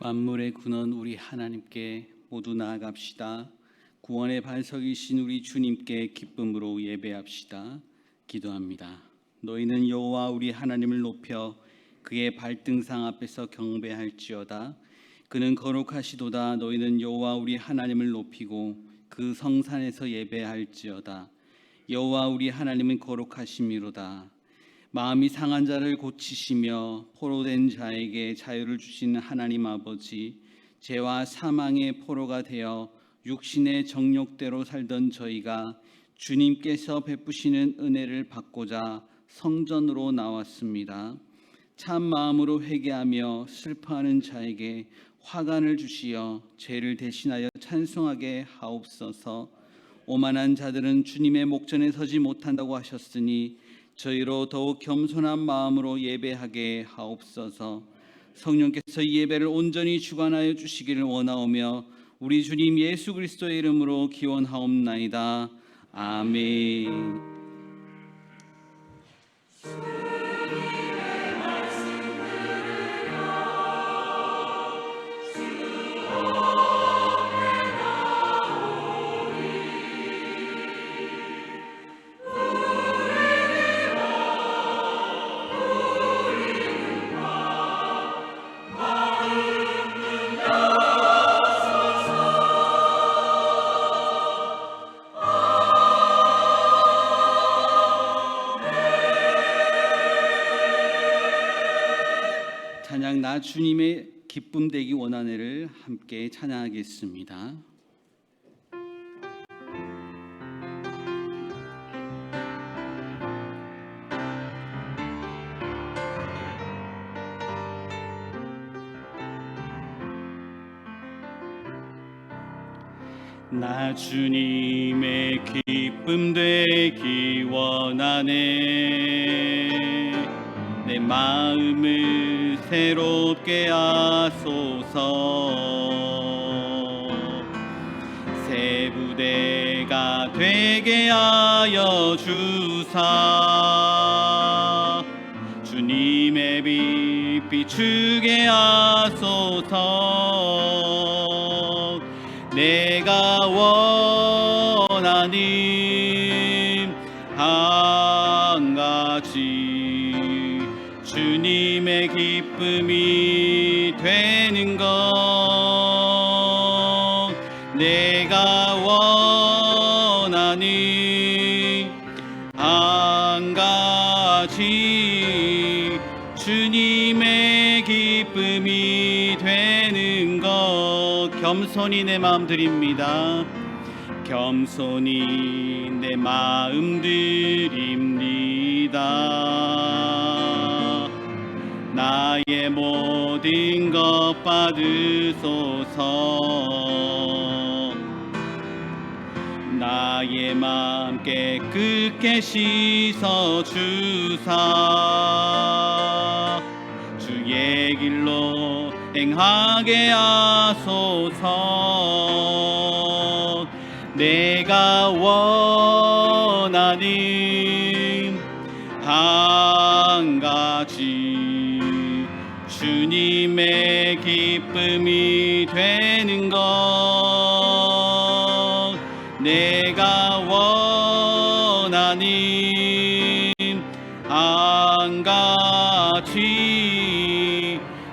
만물의 근원 우리 하나님께 모두 나아갑시다. 구원의 반석이신 우리 주님께 기쁨으로 예배합시다. 기도합니다. 너희는 여호와 우리 하나님을 높여 그의 발등상 앞에서 경배할지어다. 그는 거룩하시도다. 너희는 여호와 우리 하나님을 높이고 그 성산에서 예배할지어다. 여호와 우리 하나님은 거룩하심이로다. 마음이 상한 자를 고치시며 포로된 자에게 자유를 주시는 하나님 아버지, 죄와 사망의 포로가 되어 육신의 정욕대로 살던 저희가 주님께서 베푸시는 은혜를 받고자 성전으로 나왔습니다. 참 마음으로 회개하며 슬퍼하는 자에게 화관을 주시어 죄를 대신하여 찬송하게 하옵소서. 오만한 자들은 주님의 목전에 서지 못한다고 하셨으니 저희로 더욱 겸손한 마음으로 예배하게 하옵소서. 성령께서 이 예배를 온전히 주관하여 주시기를 원하오며 우리 주님 예수 그리스도의 이름으로 기원하옵나이다. 아멘. 찬양 나 주님의 기쁨 되기 원하네를 함께 찬양하겠습니다. 나 주님의 기쁨 되기 원하네. 내 마음을 새롭게 하소서. 새 부대가 되게 하여 주사. 주님의 빛 비추게 하소서. 내가 원하는 한 가지 주님의 기쁨이 되는 것. 내가 원하는 한 가지 주님의 기쁨이 되는 것. 겸손히 내 마음 드립니다. 겸손히 내 마음 드립니다. 나의 모든 것 받으소서. 나의 마음 깨끗게 씻어주사. 주의 길로 행하게 하소서. 내가 원하는 한 가지 주님의 기쁨이 되는 것. 내가 원하는 한 가지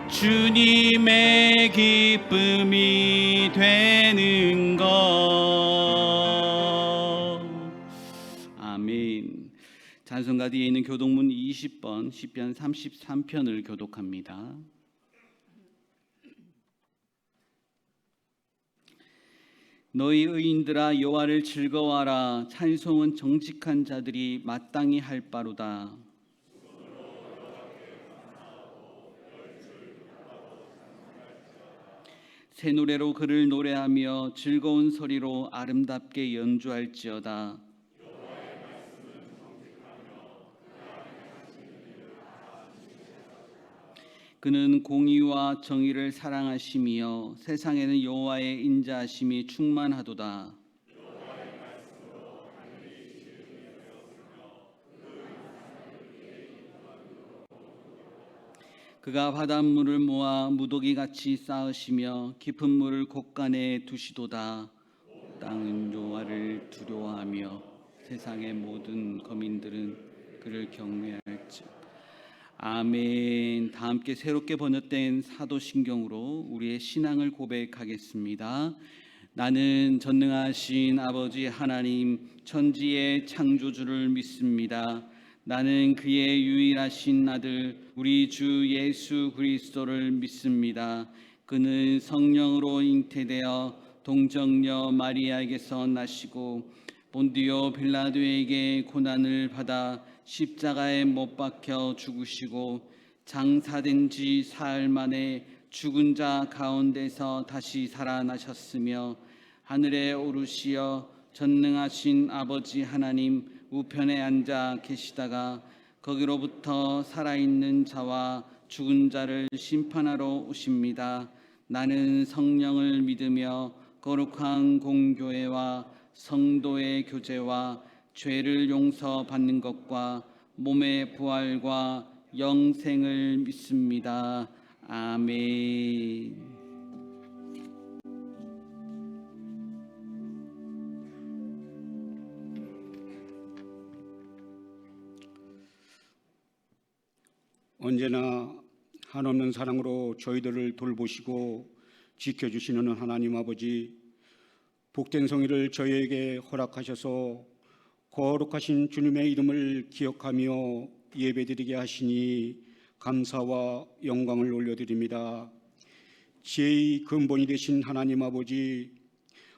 주님의 기쁨이 되는 것. 아멘. 찬송가 뒤에 있는 교독문 20번 시편 33편을 교독합니다. 너희 의인들아 여호와를 즐거워하라. 찬송은 정직한 자들이 마땅히 할 바로다. 새 노래로 그를 노래하며 즐거운 소리로 아름답게 연주할지어다. 그는 공의와 정의를 사랑하시며 세상에는 여호와의 인자하심이 충만하도다. 그가 바닷물을 모아 무더기같이 쌓으시며 깊은 물을 곳간에 두시도다. 땅은 여호와를 두려워하며 세상의 모든 거민들은 그를 경외할지. 아멘. 다 함께 새롭게 번역된 사도신경으로 우리의 신앙을 고백하겠습니다. 나는 전능하신 아버지 하나님 천지의 창조주를 믿습니다. 나는 그의 유일하신 아들 우리 주 예수 그리스도를 믿습니다. 그는 성령으로 잉태되어 동정녀 마리아에게서 나시고 본디오 빌라도에게 고난을 받아 십자가에 못 박혀 죽으시고 장사된 지 사흘 만에 죽은 자 가운데서 다시 살아나셨으며 하늘에 오르시어 전능하신 아버지 하나님 우편에 앉아 계시다가 거기로부터 살아있는 자와 죽은 자를 심판하러 오십니다. 나는 성령을 믿으며 거룩한 공교회와 성도의 교제와 죄를 용서받는 것과 몸의 부활과 영생을 믿습니다. 아멘. 언제나 한없는 사랑으로 저희들을 돌보시고 지켜주시는 하나님 아버지, 복된 성의를 저희에게 허락하셔서 거룩하신 주님의 이름을 기억하며 예배드리게 하시니 감사와 영광을 올려드립니다. 지혜의 근본이 되신 하나님 아버지,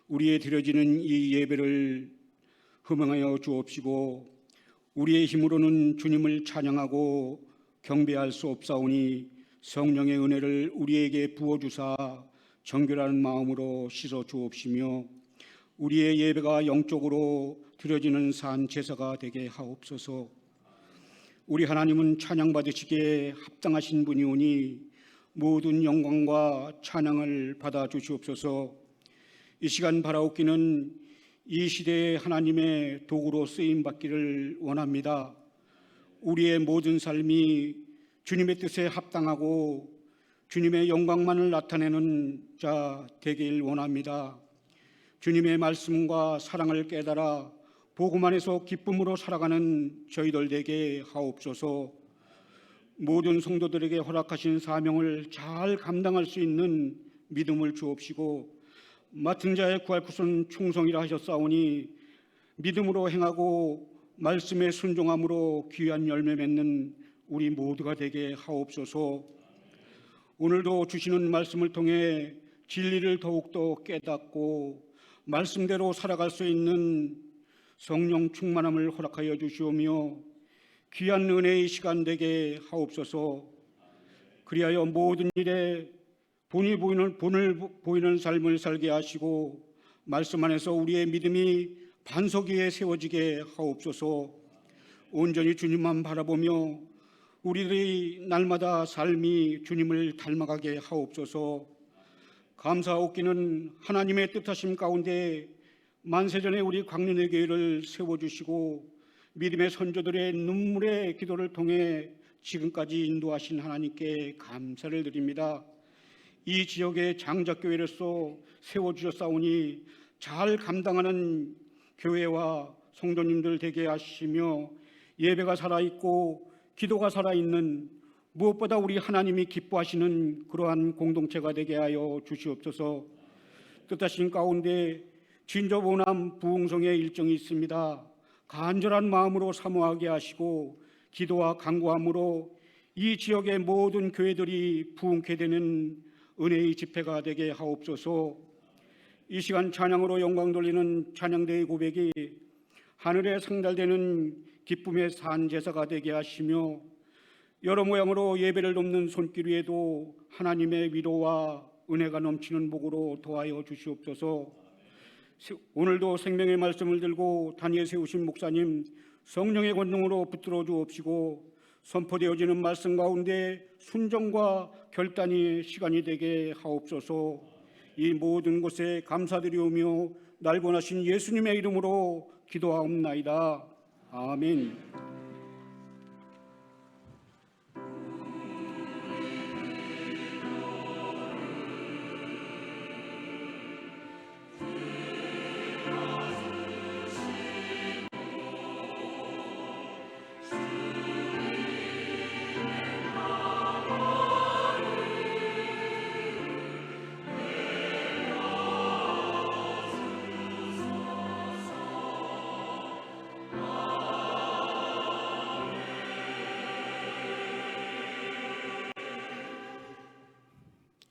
우리의 드려지는 이 예배를 흠응하여 주옵시고 우리의 힘으로는 주님을 찬양하고 경배할 수 없사오니 성령의 은혜를 우리에게 부어주사 정결한 마음으로 씻어 주옵시며 우리의 예배가 영적으로 드려지는 산 제사가 되게 하옵소서. 우리 하나님은 찬양받으시기에 합당하신 분이오니 모든 영광과 찬양을 받아 주시옵소서. 이 시간 바라옵기는 이 시대의 하나님의 도구로 쓰임받기를 원합니다. 우리의 모든 삶이 주님의 뜻에 합당하고 주님의 영광만을 나타내는 자 되길 원합니다. 주님의 말씀과 사랑을 깨달아 복음 안에서 기쁨으로 살아가는 저희들 되게 하옵소서. 모든 성도들에게 허락하신 사명을 잘 감당할 수 있는 믿음을 주옵시고 맡은 자의 구할 것은 충성이라 하셨사오니 믿음으로 행하고 말씀에 순종함으로 귀한 열매 맺는 우리 모두가 되게 하옵소서. 오늘도 주시는 말씀을 통해 진리를 더욱더 깨닫고 말씀대로 살아갈 수 있는 성령 충만함을 허락하여 주시오며 귀한 은혜의 시간 되게 하옵소서. 그리하여 모든 일에 본을 보이는 삶을 살게 하시고 말씀 안에서 우리의 믿음이 반석 위에 세워지게 하옵소서. 온전히 주님만 바라보며 우리들의 날마다 삶이 주님을 닮아가게 하옵소서. 감사하옵기는 하나님의 뜻하심 가운데 만세전에 우리 광년의 교회를 세워주시고 믿음의 선조들의 눈물의 기도를 통해 지금까지 인도하신 하나님께 감사를 드립니다. 이 지역의 장작교회로서 세워주셨사오니 잘 감당하는 교회와 성도님들 되게 하시며 예배가 살아있고 기도가 살아있는 무엇보다 우리 하나님이 기뻐하시는 그러한 공동체가 되게 하여 주시옵소서. 뜻하신 가운데 진저보남 부흥성의 일정이 있습니다. 간절한 마음으로 사모하게 하시고 기도와 간구함으로 이 지역의 모든 교회들이 부흥케 되는 은혜의 집회가 되게 하옵소서. 이 시간 찬양으로 영광 돌리는 찬양대의 고백이 하늘에 상달되는 기쁨의 산 제사가 되게 하시며 여러 모양으로 예배를 돕는 손길 위에도 하나님의 위로와 은혜가 넘치는 복으로 도하여 주시옵소서. 오늘도 생명의 말씀을 들고 단위에 세우신 목사님 성령의 권능으로 붙들어 주옵시고 선포되어지는 말씀 가운데 순종과 결단의 시간이 되게 하옵소서. 이 모든 것에 감사드리오며 날 권하신 예수님의 이름으로 기도하옵나이다. 아멘.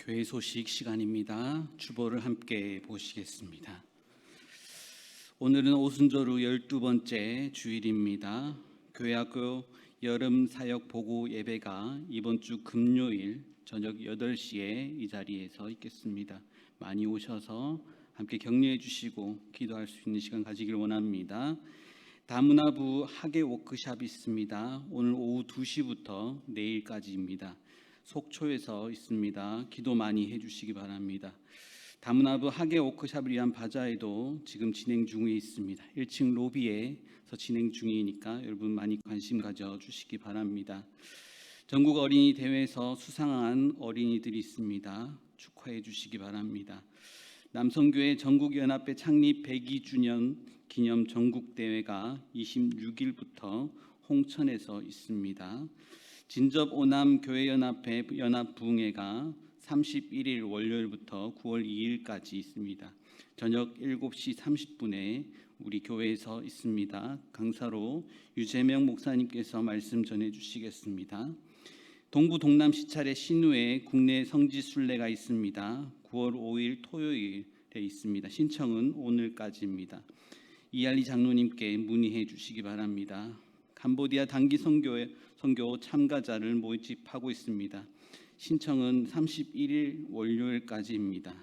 교회 소식 시간입니다. 주보를 함께 보시겠습니다. 오늘은 오순절 후 12번째 주일입니다. 교회학교 여름 사역 보고 예배가 이번 주 금요일 저녁 8시에 이 자리에서 있겠습니다. 많이 오셔서 함께 격려해 주시고 기도할 수 있는 시간 가지길 원합니다. 다문화부 학예 워크숍이 있습니다. 오늘 오후 2시부터 내일까지입니다. 속초에서 있습니다. 기도 많이 해주시기 바랍니다. 다문화부 학예 워크숍을 위한 바자회도 지금 진행 중에 있습니다. 1층 로비에서 진행 중이니까 여러분 많이 관심 가져주시기 바랍니다. 전국 어린이 대회에서 수상한 어린이들이 있습니다. 축하해 주시기 바랍니다. 남성교회 전국연합회 창립 102주년 기념 전국대회가 26일부터 홍천에서 있습니다. 진접 오남 교회연합회 연합부흥회가 31일 월요일부터 9월 2일까지 있습니다. 저녁 7시 30분에 우리 교회에서 있습니다. 강사로 유재명 목사님께서 말씀 전해주시겠습니다. 동부 동남 시찰의 신우회 국내 성지 순례가 있습니다. 9월 5일 토요일에 있습니다. 신청은 오늘까지입니다. 이할리 장로님께 문의해 주시기 바랍니다. 캄보디아 단기 선교 참가자를 모집하고 있습니다. 신청은 31일 월요일까지입니다.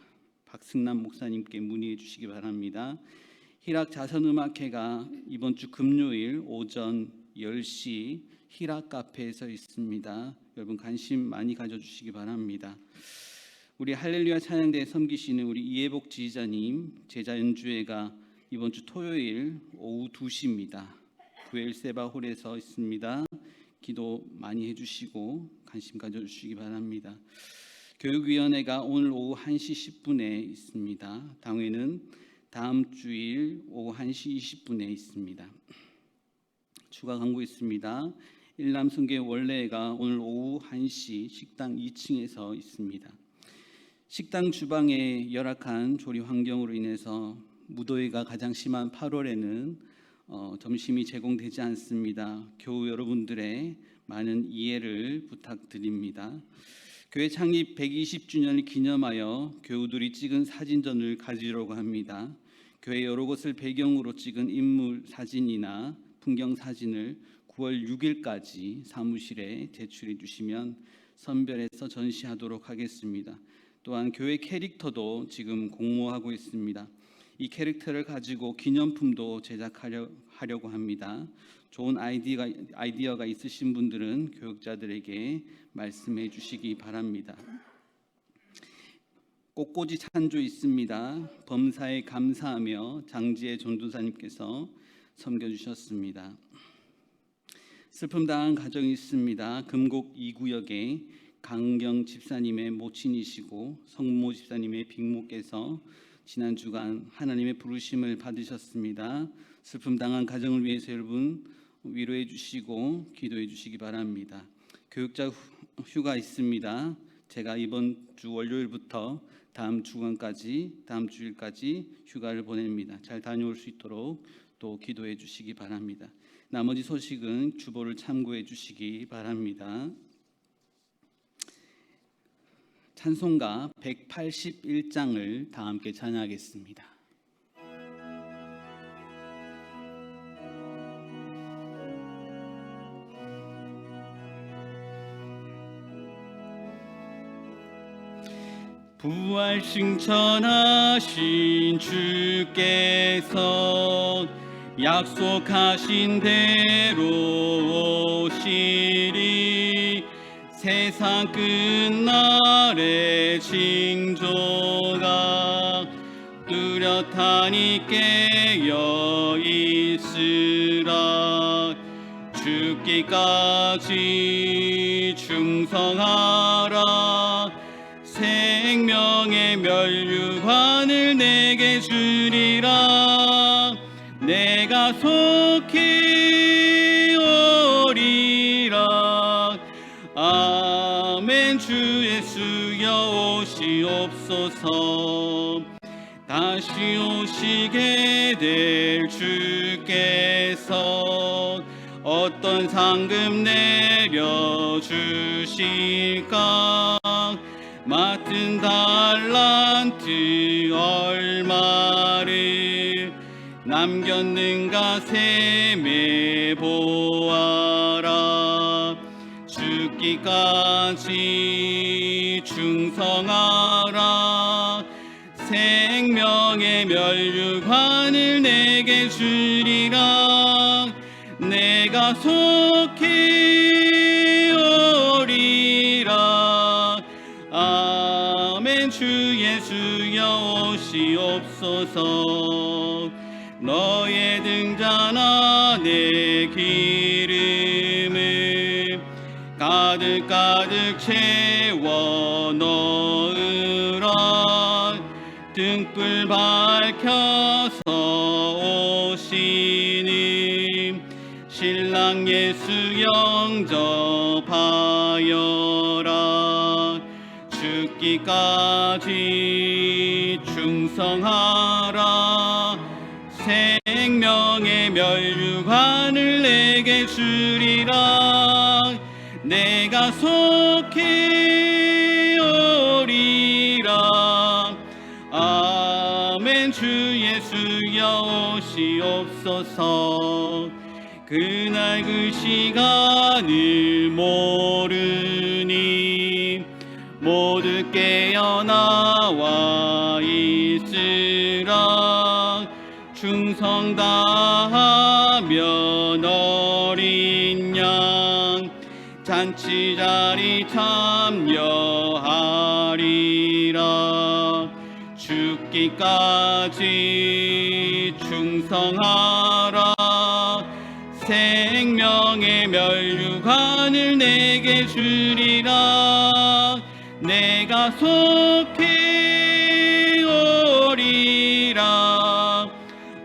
박승남 목사님께 문의해 주시기 바랍니다. 희락 자선음악회가 이번 주 금요일 오전 10시 희락 카페에서 있습니다. 여러분 관심 많이 가져주시기 바랍니다. 우리 할렐루야 찬양대에 섬기시는 우리 이해복 지휘자님 제자 연주회가 이번 주 토요일 오후 2시입니다. 교회 일세바홀에서 있습니다. 기도 많이 해주시고 관심 가져주시기 바랍니다. 교육위원회가 오늘 오후 1시 10분에 있습니다. 당회는 다음 주일 오후 1시 20분에 있습니다. 추가 광고 있습니다. 일남성교회 원래가 오늘 오후 1시 식당 2층에서 있습니다. 식당 주방의 열악한 조리 환경으로 인해서 무더위가 가장 심한 8월에는 점심이 제공되지 않습니다. 교우 여러분들의 많은 이해를 부탁드립니다. 교회 창립 120주년을 기념하여 교우들이 찍은 사진전을 가지려고 합니다. 교회 여러 곳을 배경으로 찍은 인물 사진이나 풍경 사진을 9월 6일까지 사무실에 제출해 주시면 선별해서 전시하도록 하겠습니다. 또한 교회 캐릭터도 지금 공모하고 있습니다. 이 캐릭터를 가지고 기념품도 제작하려고 합니다. 좋은 아이디어가 있으신 분들은 교육자들에게 말씀해 주시기 바랍니다. 꽃꽂이 찬조 있습니다. 범사에 감사하며 장지혜 전도사님께서 섬겨주셨습니다. 슬픔당한 가정이 있습니다. 금곡 2구역에 강경 집사님의 모친이시고 성모 집사님의 빅모께서 지난 주간 하나님의 부르심을 받으셨습니다. 슬픔 당한 가정을 위해서 여러분 위로해 주시고 기도해 주시기 바랍니다. 교육자 휴가 있습니다. 제가 이번 주 월요일부터 다음 주일까지 휴가를 보냅니다. 잘 다녀올 수 있도록 또 기도해 주시기 바랍니다. 나머지 소식은 주보를 참고해 주시기 바랍니다. 찬송가 181장을 다 함께 찬양하겠습니다. 부활 승천하신 주께서 약속하신 대로 오시리. 세상 끝날에 징조가 뚜렷하니 깨어 있으라. 죽기까지 충성하라. 생명의 면류관을 내게 주리라. 내가 속히 오리라. 아멘. 주 예수여 오시옵소서. 다시 오시게 될 주께서 어떤 상급 내려주실까. 맡은 달란트 얼마를 남겼는가 셈에 보아라. 죽기까지 충성하라. 생명의 면류관을 내게 주리라. 내가 속히 오리라. 아멘. 주 예수여 오시옵소서. 너의 등잔 안에 기름을 가득 채워 넣으라. 등불 밝혀서 오시는 신랑 예수 영접하여라. 죽기까지 충성하라. 생명의 면류관을 내게 주리라. 내가 속히 오리라. 아멘. 주 예수여 오시옵소서. 그날 그 시간을 모르니 모두 깨어나와 있으라. 충성 다하면 어린 양 잔치 자리 참여하리라. 죽기까지 충성하라. 생명의 면류관을 내게 주리라. 내가 속히 오리라.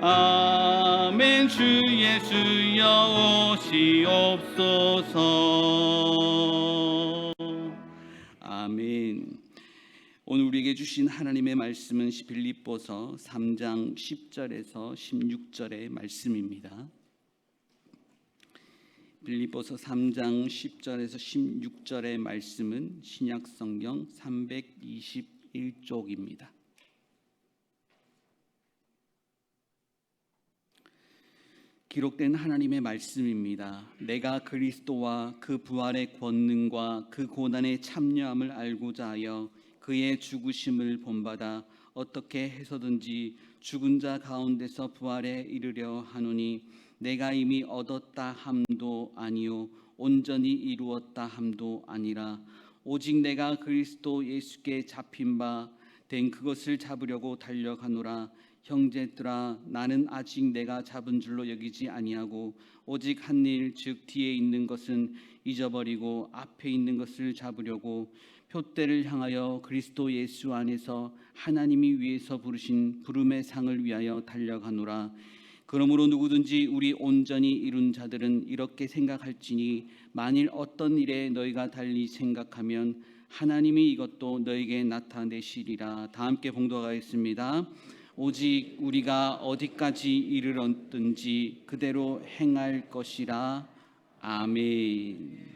아멘. 주 예수여 오시옵소서. 아멘. 오늘 우리에게 주신 하나님의 말씀은 빌립보서 3장 10절에서 16절의 말씀입니다. 빌립보서 3장 10절에서 16절의 말씀은 신약성경 321쪽입니다. 기록된 하나님의 말씀입니다. 내가 그리스도와 그 부활의 권능과 그 고난의 참여함을 알고자 하여 그의 죽으심을 본받아 어떻게 해서든지 죽은 자 가운데서 부활에 이르려 하노니 내가 이미 얻었다 함도 아니요 온전히 이루었다 함도 아니라 오직 내가 그리스도 예수께 잡힌 바 된 그것을 잡으려고 달려가노라. 형제들아, 나는 아직 내가 잡은 줄로 여기지 아니하고 오직 한 일, 즉 뒤에 있는 것은 잊어버리고 앞에 있는 것을 잡으려고 표대를 향하여 그리스도 예수 안에서 하나님이 위에서 부르신 부름의 상을 위하여 달려가노라. 그러므로 누구든지 우리 온전히 이룬 자들은 이렇게 생각할지니 만일 어떤 일에 너희가 달리 생각하면 하나님이 이것도 너희에게 나타내시리라. 다 함께 봉독하겠습니다. 오직 우리가 어디까지 이르렀든지 그대로 행할 것이라. 아멘.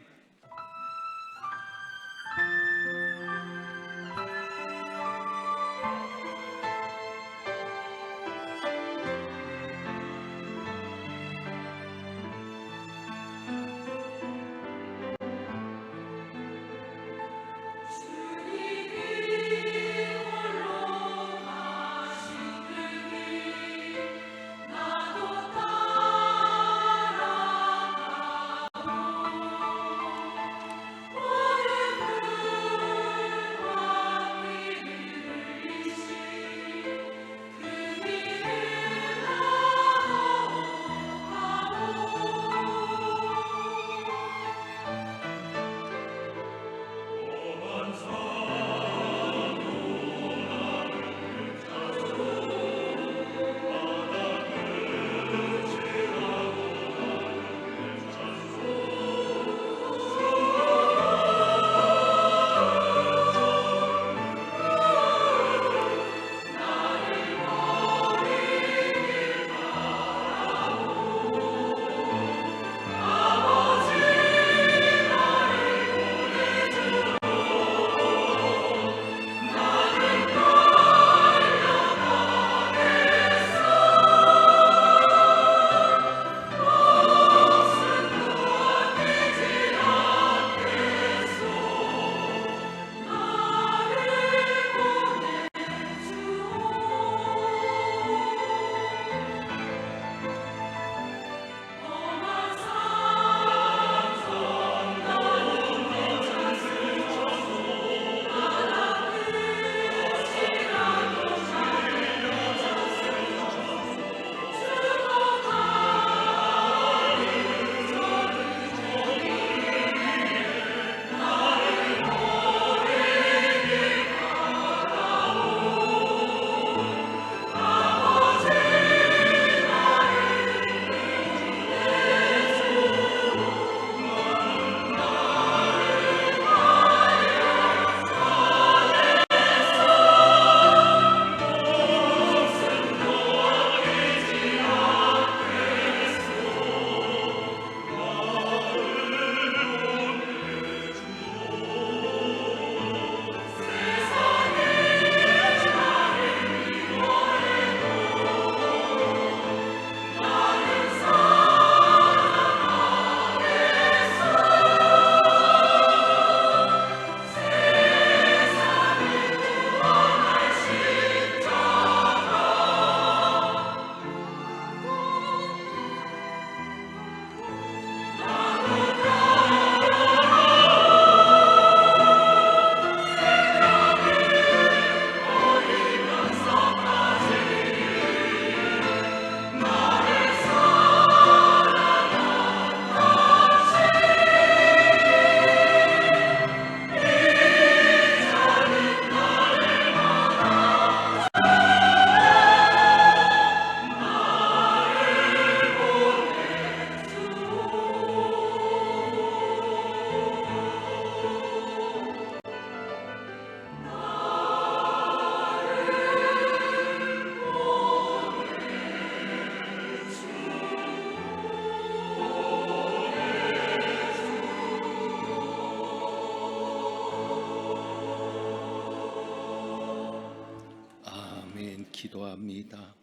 기도합니다.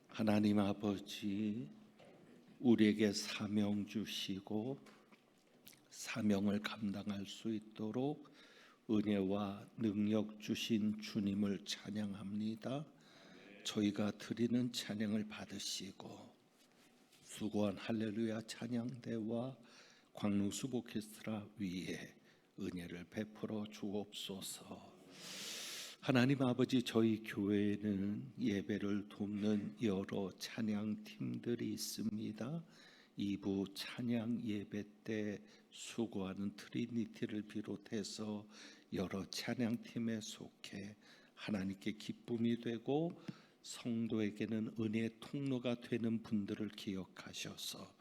하나님 아버지, 우리에게 사명 주시고 사명을 감당할 수 있도록 은혜와 능력 주신 주님을 찬양합니다. 저희가 드리는 찬양을 받으시고 수고한 할렐루야 찬양대와 광릉숲 오케스트라 위에 은혜를 베풀어 주옵소서. 하나님 아버지, 저희 교회에는 예배를 돕는 여러 찬양팀들이 있습니다. 2부 찬양 예배 때 수고하는 트리니티를 비롯해서 여러 찬양팀에 속해 하나님께 기쁨이 되고 성도에게는 은혜의 통로가 되는 분들을 기억하셔서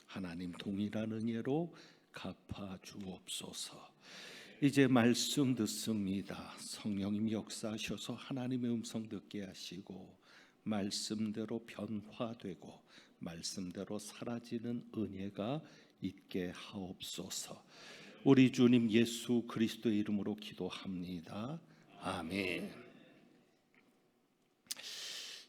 하나님 동일한 은혜로 갚아 주옵소서. 이제 말씀 듣습니다. 성령님 역사하셔서 하나님의 음성 듣게 하시고 말씀대로 변화되고 말씀대로 사라지는 은혜가 있게 하옵소서. 우리 주님 예수 그리스도의 이름으로 기도합니다. 아멘.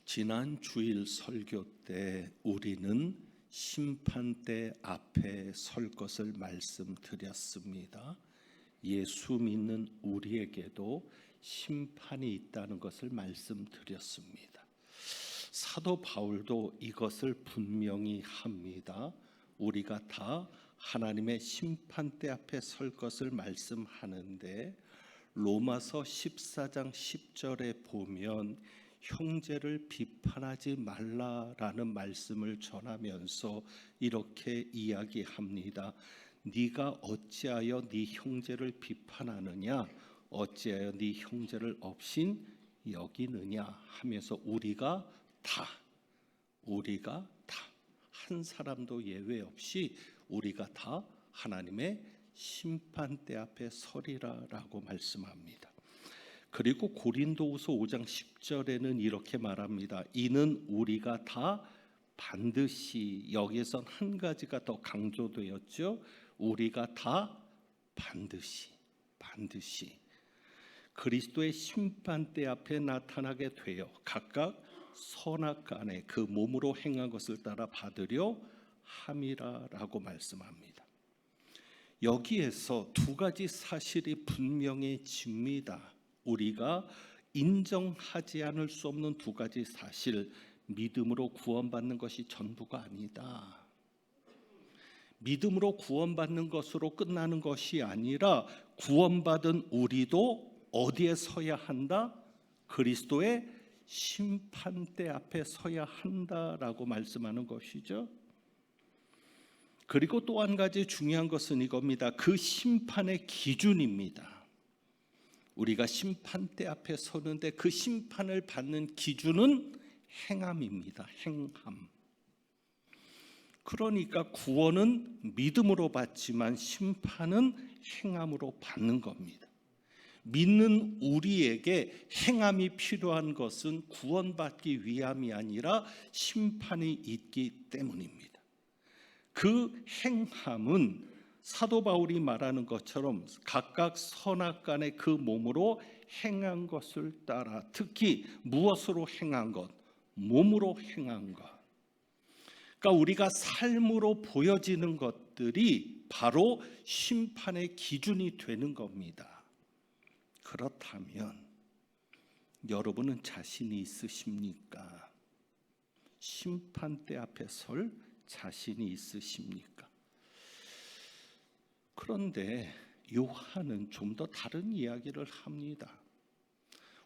지난 주일 설교 때 우리는 심판대 앞에 설 것을 말씀드렸습니다. 예수 믿는 우리에게도 심판이 있다는 것을 말씀드렸습니다. 사도 바울도 이것을 분명히 합니다. 우리가 다 하나님의 심판대 앞에 설 것을 말씀하는데 로마서 14장 10절에 보면 형제를 비판하지 말라라는 말씀을 전하면서 이렇게 이야기합니다. 네가 어찌하여 네 형제를 비판하느냐, 어찌하여 네 형제를 업신 여기느냐 하면서 우리가 다 한 사람도 예외 없이 우리가 다 하나님의 심판대 앞에 서리라라고 말씀합니다. 그리고 고린도후서 5장 10절에는 이렇게 말합니다. 이는 우리가 다 반드시, 여기에선 한 가지가 더 강조되었죠. 우리가 다 반드시 그리스도의 심판대 앞에 나타나게 되어 각각 선악간에 그 몸으로 행한 것을 따라 받으려 함이라라고 말씀합니다. 여기에서 두 가지 사실이 분명해집니다. 우리가 인정하지 않을 수 없는 두 가지 사실, 믿음으로 구원받는 것이 전부가 아니다. 믿음으로 구원받는 것으로 끝나는 것이 아니라 구원받은 우리도 어디에 서야 한다? 그리스도의 심판대 앞에 서야 한다라고 말씀하는 것이죠. 그리고 또 한 가지 중요한 것은 이겁니다. 그 심판의 기준입니다. 우리가 심판대 앞에 서는데 그 심판을 받는 기준은 행함입니다. 행함. 그러니까 구원은 믿음으로 받지만 심판은 행함으로 받는 겁니다. 믿는 우리에게 행함이 필요한 것은 구원받기 위함이 아니라 심판이 있기 때문입니다. 그 행함은 사도 바울이 말하는 것처럼 각각 선악간의 그 몸으로 행한 것을 따라, 특히 무엇으로 행한 것? 몸으로 행한 것. 그러니까 우리가 삶으로 보여지는 것들이 바로 심판의 기준이 되는 겁니다. 그렇다면 여러분은 자신이 있으십니까? 심판대 앞에 설 자신이 있으십니까? 그런데 요한은 좀 더 다른 이야기를 합니다.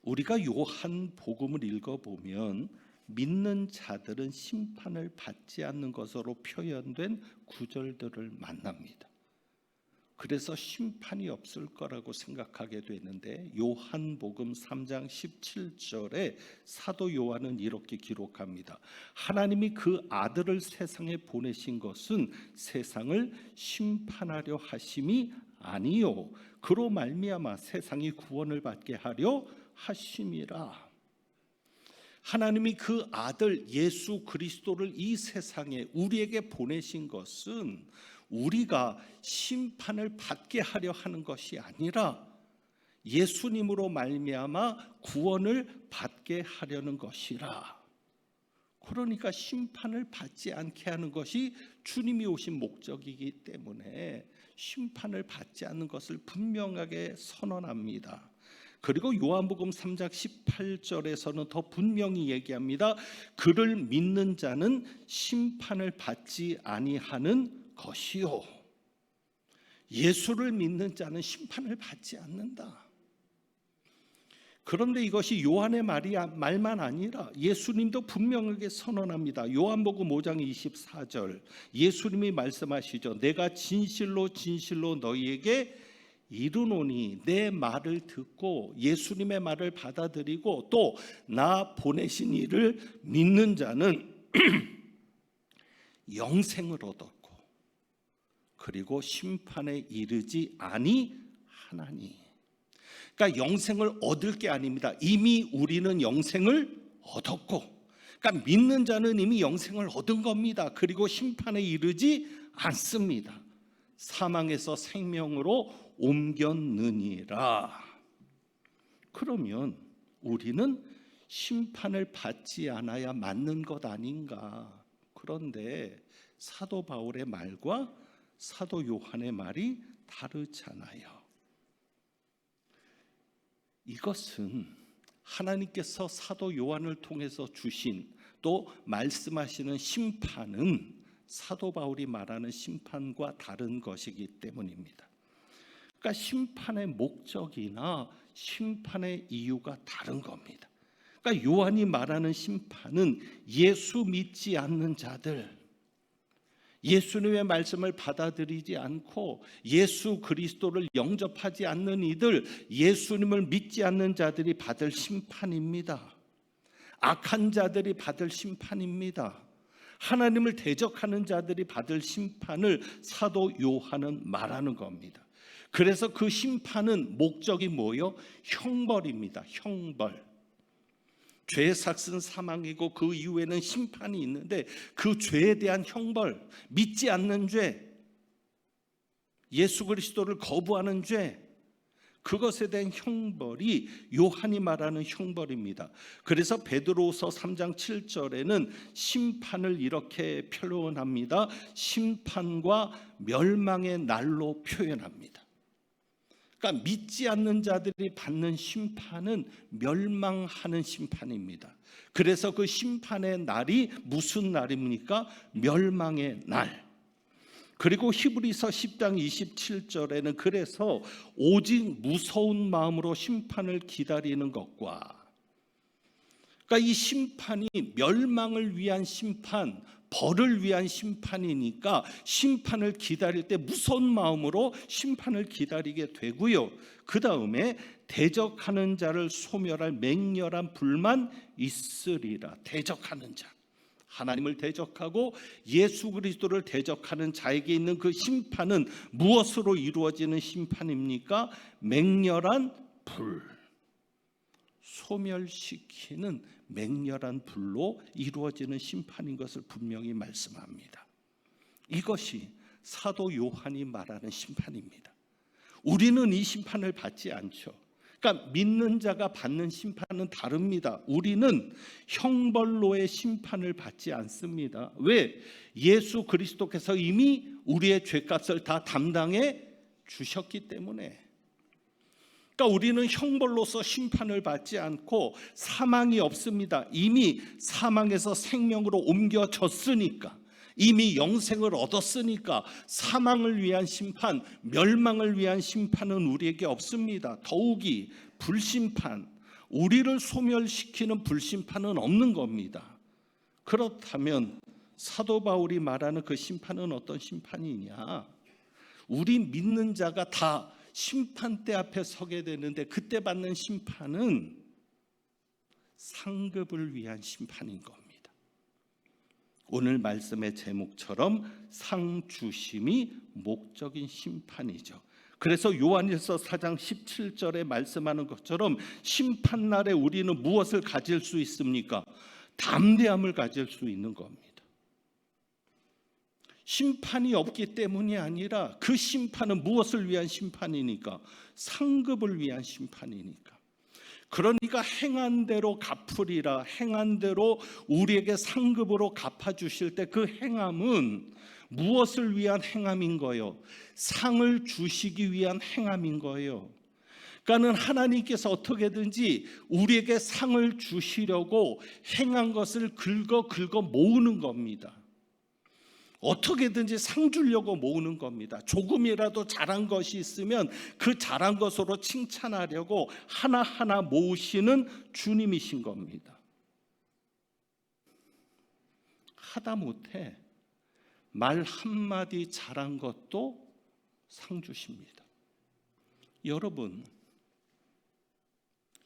우리가 요한 복음을 읽어보면 믿는 자들은 심판을 받지 않는 것으로 표현된 구절들을 만납니다. 그래서 심판이 없을 거라고 생각하게 되는데 요한복음 3장 17절에 사도 요한은 이렇게 기록합니다. 하나님이 그 아들을 세상에 보내신 것은 세상을 심판하려 하심이 아니요 그로 말미암아 세상이 구원을 받게 하려 하심이라. 하나님이 그 아들 예수 그리스도를 이 세상에 우리에게 보내신 것은 우리가 심판을 받게 하려 하는 것이 아니라 예수님으로 말미암아 구원을 받게 하려는 것이라. 그러니까 심판을 받지 않게 하는 것이 주님이 오신 목적이기 때문에 심판을 받지 않는 것을 분명하게 선언합니다. 그리고 요한복음 3장 18절에서는 더 분명히 얘기합니다. 그를 믿는 자는 심판을 받지 아니하는 것이요. 예수를 믿는 자는 심판을 받지 않는다. 그런데 이것이 요한의 말만 아니라 예수님도 분명하게 선언합니다. 요한복음 5장 24절 예수님이 말씀하시죠. 내가 진실로 진실로 너희에게 이르노니 내 말을 듣고 예수님의 말을 받아들이고 또 나 보내신 이를 믿는 자는 영생을 얻었고 그리고 심판에 이르지 아니하나니. 그러니까 영생을 얻을 게 아닙니다. 이미 우리는 영생을 얻었고, 그러니까 믿는 자는 이미 영생을 얻은 겁니다. 그리고 심판에 이르지 않습니다. 사망에서 생명으로 옮겼느니라. 그러면 우리는 심판을 받지 않아야 맞는 것 아닌가? 그런데 사도 바울의 말과 사도 요한의 말이 다르잖아요. 이것은 하나님께서 사도 요한을 통해서 주신 또 말씀하시는 심판은 사도 바울이 말하는 심판과 다른 것이기 때문입니다. 그러니까 심판의 목적이나 심판의 이유가 다른 겁니다. 그러니까 요한이 말하는 심판은 예수 믿지 않는 자들, 예수님의 말씀을 받아들이지 않고 예수 그리스도를 영접하지 않는 이들, 예수님을 믿지 않는 자들이 받을 심판입니다. 악한 자들이 받을 심판입니다. 하나님을 대적하는 자들이 받을 심판을 사도 요한은 말하는 겁니다. 그래서 그 심판은 목적이 뭐예요? 형벌입니다. 형벌. 죄의 삭은 사망이고 그 이후에는 심판이 있는데 그 죄에 대한 형벌, 믿지 않는 죄, 예수 그리스도를 거부하는 죄, 그것에 대한 형벌이 요한이 말하는 형벌입니다. 그래서 베드로후서 3장 7절에는 심판을 이렇게 표현합니다. 심판과 멸망의 날로 표현합니다. 그러니까 믿지 않는 자들이 받는 심판은 멸망하는 심판입니다. 그래서 그 심판의 날이 무슨 날입니까? 멸망의 날. 그리고 히브리서 10장 27절에는 그래서 오직 무서운 마음으로 심판을 기다리는 것과, 그러니까 이 심판이 멸망을 위한 심판, 벌을 위한 심판이니까 심판을 기다릴 때 무서운 마음으로 심판을 기다리게 되고요. 그 다음에 대적하는 자를 소멸할 맹렬한 불만 있으리라. 대적하는 자, 하나님을 대적하고 예수 그리스도를 대적하는 자에게 있는 그 심판은 무엇으로 이루어지는 심판입니까? 맹렬한 불, 소멸시키는 맹렬한 불로 이루어지는 심판인 것을 분명히 말씀합니다. 이것이 사도 요한이 말하는 심판입니다. 우리는 이 심판을 받지 않죠. 그러니까 믿는 자가 받는 심판은 다릅니다. 우리는 형벌로의 심판을 받지 않습니다. 왜? 예수 그리스도께서 이미 우리의 죄값을 다 담당해 주셨기 때문에. 그러니까 우리는 형벌로서 심판을 받지 않고 사망이 없습니다. 이미 사망에서 생명으로 옮겨졌으니까, 이미 영생을 얻었으니까 사망을 위한 심판, 멸망을 위한 심판은 우리에게 없습니다. 더욱이 불심판, 우리를 소멸시키는 불심판은 없는 겁니다. 그렇다면 사도 바울이 말하는 그 심판은 어떤 심판이냐? 우리 믿는 자가 다 심판대 앞에 서게 되는데 그때 받는 심판은 상급을 위한 심판인 겁니다. 오늘 말씀의 제목처럼 상주심이 목적인 심판이죠. 그래서 요한일서 4장 17절에 말씀하는 것처럼 심판날에 우리는 무엇을 가질 수 있습니까? 담대함을 가질 수 있는 겁니다. 심판이 없기 때문이 아니라 그 심판은 무엇을 위한 심판이니까? 상급을 위한 심판이니까. 그러니까 행한 대로 갚으리라, 행한 대로 우리에게 상급으로 갚아주실 때 그 행함은 무엇을 위한 행함인 거예요? 상을 주시기 위한 행함인 거예요. 그러니까는 하나님께서 어떻게든지 우리에게 상을 주시려고 행한 것을 긁어 모으는 겁니다. 어떻게든지 상 주려고 모으는 겁니다. 조금이라도 잘한 것이 있으면 그 잘한 것으로 칭찬하려고 하나하나 모으시는 주님이신 겁니다. 하다못해 말 한마디 잘한 것도 상 주십니다. 여러분,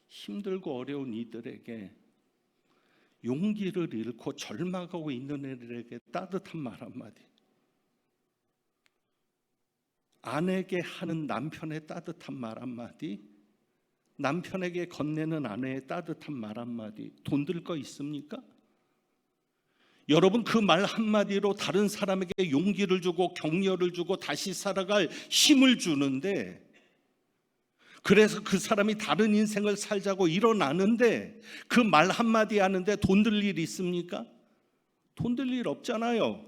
힘들고 어려운 이들에게, 용기를 잃고 절망하고 있는 애들에게 따뜻한 말 한마디, 아내에게 하는 남편의 따뜻한 말 한마디, 남편에게 건네는 아내의 따뜻한 말 한마디, 돈 들 거 있습니까? 여러분, 그 말 한마디로 다른 사람에게 용기를 주고 격려를 주고 다시 살아갈 힘을 주는데, 그래서 그 사람이 다른 인생을 살자고 일어나는데 그 말 한마디 하는데 돈 들 일 있습니까? 돈 들 일 없잖아요.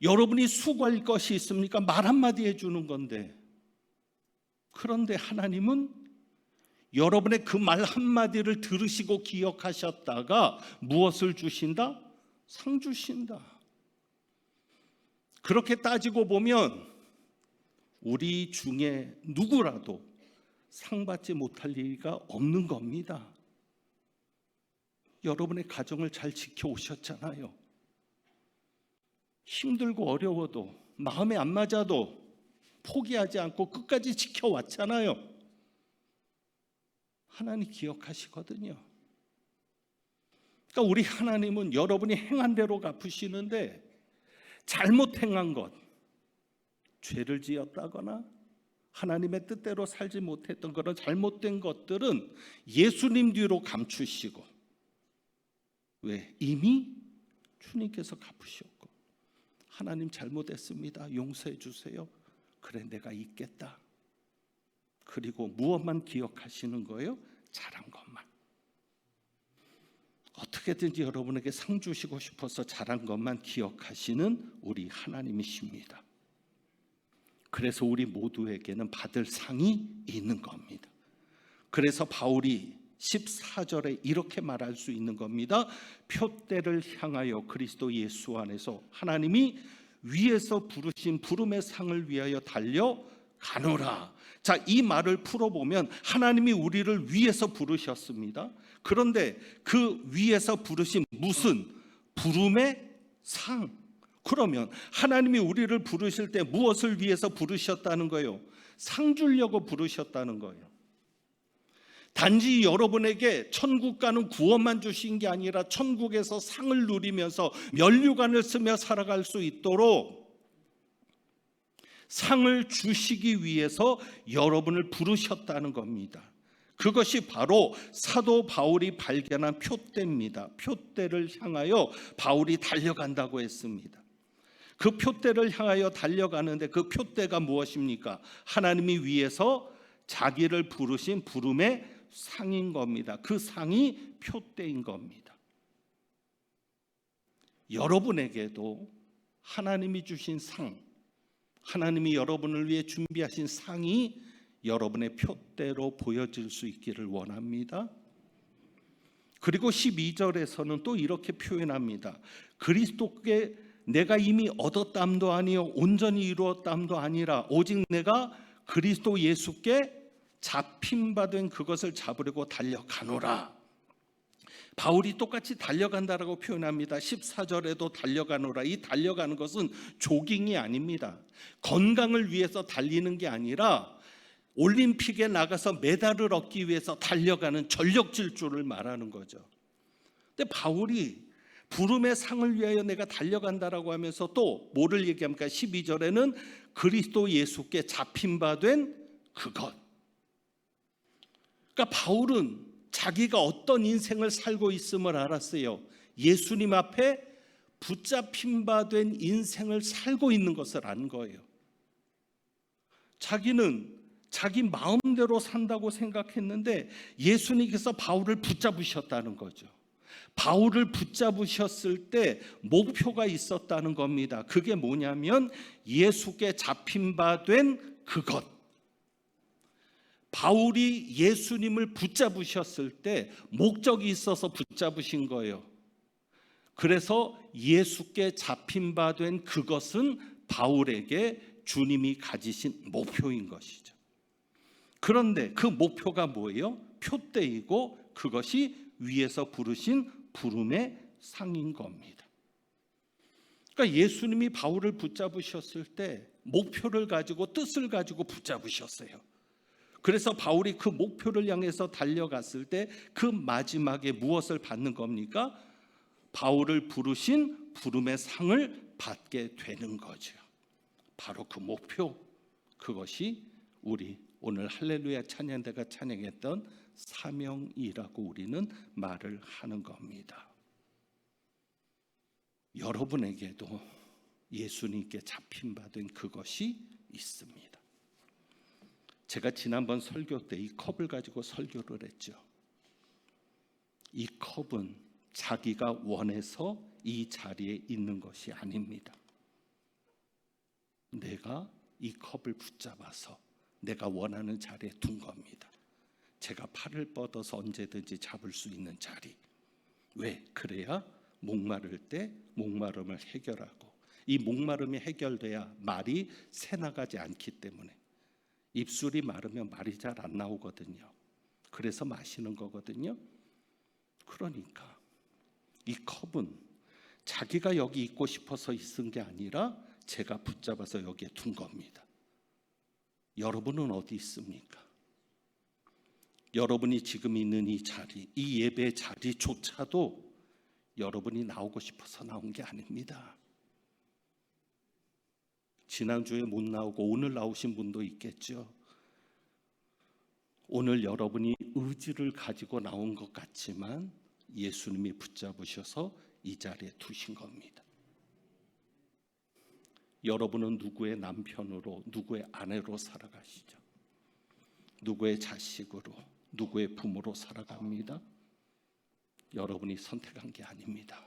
여러분이 수고할 것이 있습니까? 말 한마디 해주는 건데. 그런데 하나님은 여러분의 그 말 한마디를 들으시고 기억하셨다가 무엇을 주신다? 상 주신다. 그렇게 따지고 보면 우리 중에 누구라도 상 받지 못할 리가 없는 겁니다. 여러분의 가정을 잘 지켜오셨잖아요. 힘들고 어려워도, 마음에 안 맞아도 포기하지 않고 끝까지 지켜왔잖아요. 하나님 기억하시거든요. 그러니까 우리 하나님은 여러분이 행한 대로 갚으시는데, 잘못 행한 것, 죄를 지었다거나 하나님의 뜻대로 살지 못했던 그런 잘못된 것들은 예수님 뒤로 감추시고, 왜? 이미 주님께서 갚으셨고, 하나님 잘못했습니다, 용서해 주세요. 그래, 내가 잊겠다. 그리고 무엇만 기억하시는 거예요? 잘한 것만. 어떻게든지 여러분에게 상 주시고 싶어서 잘한 것만 기억하시는 우리 하나님이십니다. 그래서 우리 모두에게는 받을 상이 있는 겁니다. 그래서 바울이 14절에 이렇게 말할 수 있는 겁니다. 표대를 향하여 그리스도 예수 안에서 하나님이 위에서 부르신 부름의 상을 위하여 달려가노라. 자, 이 말을 풀어보면 하나님이 우리를 위에서 부르셨습니다. 그런데 그 위에서 부르신 무슨 부름의 상, 그러면 하나님이 우리를 부르실 때 무엇을 위해서 부르셨다는 거예요? 상 주려고 부르셨다는 거예요. 단지 여러분에게 천국 가는 구원만 주신 게 아니라 천국에서 상을 누리면서 면류관을 쓰며 살아갈 수 있도록 상을 주시기 위해서 여러분을 부르셨다는 겁니다. 그것이 바로 사도 바울이 발견한 표대입니다. 표대를 향하여 바울이 달려간다고 했습니다. 그 표대를 향하여 달려가는데 그 표대가 무엇입니까? 하나님이 위에서 자기를 부르신 부름의 상인 겁니다. 그 상이 표대인 겁니다. 여러분에게도 하나님이 주신 상, 하나님이 여러분을 위해 준비하신 상이 여러분의 표대로 보여질 수 있기를 원합니다. 그리고 12절에서는 또 이렇게 표현합니다. 그리스도께 내가 이미 얻었담도 아니요 온전히 이루었담도 아니라 오직 내가 그리스도 예수께 잡힌 바 된 그것을 잡으려고 달려가노라. 바울이 똑같이 달려간다라고 표현합니다. 14절에도 달려가노라. 이 달려가는 것은 조깅이 아닙니다. 건강을 위해서 달리는 게 아니라 올림픽에 나가서 메달을 얻기 위해서 달려가는 전력 질주를 말하는 거죠. 근데 바울이 부름의 상을 위하여 내가 달려간다라고 하면서 또 뭐를 얘기합니까? 12절에는 그리스도 예수께 잡힌 바 된 그것. 그러니까 바울은 자기가 어떤 인생을 살고 있음을 알았어요. 예수님 앞에 붙잡힌 바 된 인생을 살고 있는 것을 안 거예요. 자기는 자기 마음대로 산다고 생각했는데 예수님께서 바울을 붙잡으셨다는 거죠. 바울을 붙잡으셨을 때 목표가 있었다는 겁니다. 그게 뭐냐면 예수께 잡힌 바 된 그것. 바울이 예수님을 붙잡으셨을 때 목적이 있어서 붙잡으신 거예요. 그래서 예수께 잡힌 바 된 그것은 바울에게 주님이 가지신 목표인 것이죠. 그런데 그 목표가 뭐예요? 표대이고 그것이 위에서 부르신 부름의 상인 겁니다. 그러니까 예수님이 바울을 붙잡으셨을 때 목표를 가지고 뜻을 가지고 붙잡으셨어요. 그래서 바울이 그 목표를 향해서 달려갔을 때 그 마지막에 무엇을 받는 겁니까? 바울을 부르신 부름의 상을 받게 되는 거죠. 바로 그 목표, 그것이 우리 오늘 할렐루야 찬양대가 찬양했던 사명이라고 우리는 말을 하는 겁니다. 여러분에게도 예수님께 잡힌 바 된 그것이 있습니다. 제가 지난번 설교 때 이 컵을 가지고 설교를 했죠. 이 컵은 자기가 원해서 이 자리에 있는 것이 아닙니다. 내가 이 컵을 붙잡아서 내가 원하는 자리에 둔 겁니다. 제가 팔을 뻗어서 언제든지 잡을 수 있는 자리. 왜? 그래야 목마를 때 목마름을 해결하고, 이 목마름이 해결돼야 말이 새나가지 않기 때문에. 입술이 마르면 말이 잘 안 나오거든요. 그래서 마시는 거거든요. 그러니까 이 컵은 자기가 여기 있고 싶어서 있은 게 아니라 제가 붙잡아서 여기에 둔 겁니다. 여러분은 어디 있습니까? 여러분이 지금 있는 이 자리, 이 예배 자리조차도 여러분이 나오고 싶어서 나온 게 아닙니다. 지난주에 못 나오고 오늘 나오신 분도 있겠죠. 오늘 여러분이 의지를 가지고 나온 것 같지만 예수님이 붙잡으셔서 이 자리에 두신 겁니다. 여러분은 누구의 남편으로, 누구의 아내로 살아가시죠? 누구의 자식으로, 누구의 부모로 살아갑니다. 여러분이 선택한 게 아닙니다.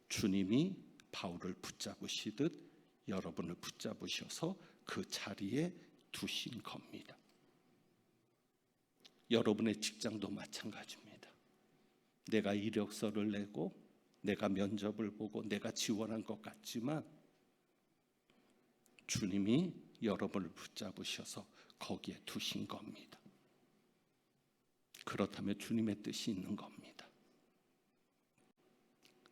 주님이 바울을 붙잡으시듯 여러분을 붙잡으셔서 그 자리에 두신 겁니다. 여러분의 직장도 마찬가지입니다. 내가 이력서를 내고 내가 면접을 보고 내가 지원한 것 같지만 주님이 여러분을 붙잡으셔서 거기에 두신 겁니다. 그렇다면 주님의 뜻이 있는 겁니다.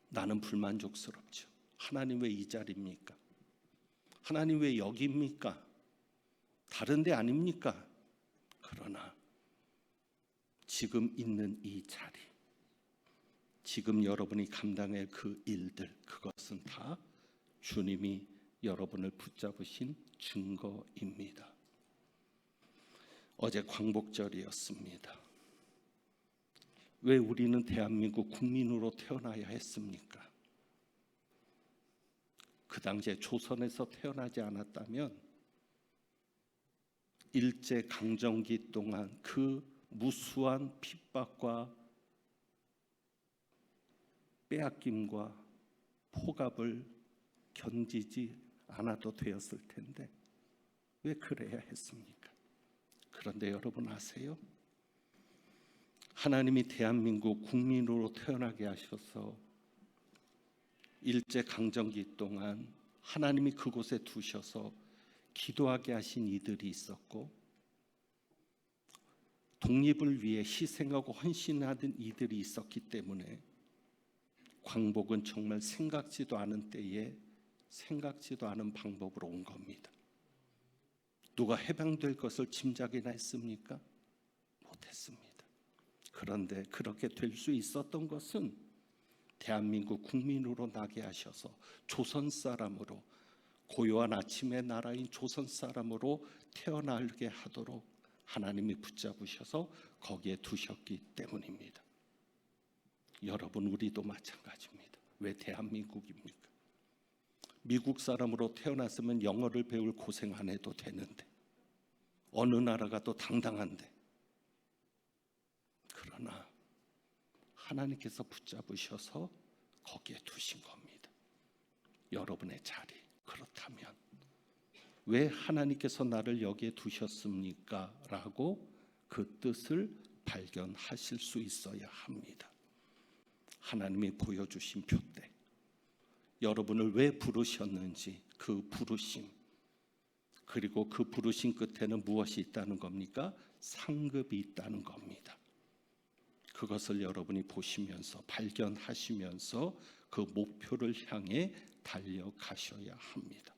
나는 불만족스럽죠. 하나님 왜 이 자리입니까? 하나님 왜 여기입니까? 다른 데 아닙니까? 그러나 지금 있는 이 자리, 지금 여러분이 감당할 그 일들, 그것은 다 주님이 여러분을 붙잡으신 증거입니다. 어제 광복절이었습니다. 왜 우리는 대한민국 국민으로 태어나야 했습니까? 그 당시에 조선에서 태어나지 않았다면 일제 강점기 동안 그 무수한 핍박과 빼앗김과 폭압을 견디지 않아도 되었을 텐데 왜 그래야 했습니까? 그런데 여러분 아세요? 하나님이 대한민국 국민으로 태어나게 하셔서 일제 강점기 동안 하나님이 그곳에 두셔서 기도하게 하신 이들이 있었고, 독립을 위해 희생하고 헌신하던 이들이 있었기 때문에 광복은 정말 생각지도 않은 때에 생각지도 않은 방법으로 온 겁니다. 누가 해방될 것을 짐작이나 했습니까? 못했습니다. 그런데 그렇게 될 수 있었던 것은 대한민국 국민으로 나게 하셔서 조선 사람으로, 고요한 아침의 나라인 조선 사람으로 태어나게 하도록 하나님이 붙잡으셔서 거기에 두셨기 때문입니다. 여러분, 우리도 마찬가지입니다. 왜 대한민국입니까? 미국 사람으로 태어났으면 영어를 배울 고생 안 해도 되는데, 어느 나라가 또 당당한데. 그러나 하나님께서 붙잡으셔서 거기에 두신 겁니다. 여러분의 자리. 그렇다면 왜 하나님께서 나를 여기에 두셨습니까? 라고 그 뜻을 발견하실 수 있어야 합니다. 하나님이 보여주신 표대, 여러분을 왜 부르셨는지 그 부르심, 그리고 그 부르심 끝에는 무엇이 있다는 겁니까? 상급이 있다는 겁니다. 그것을 여러분이 보시면서 발견하시면서 그 목표를 향해 달려가셔야 합니다.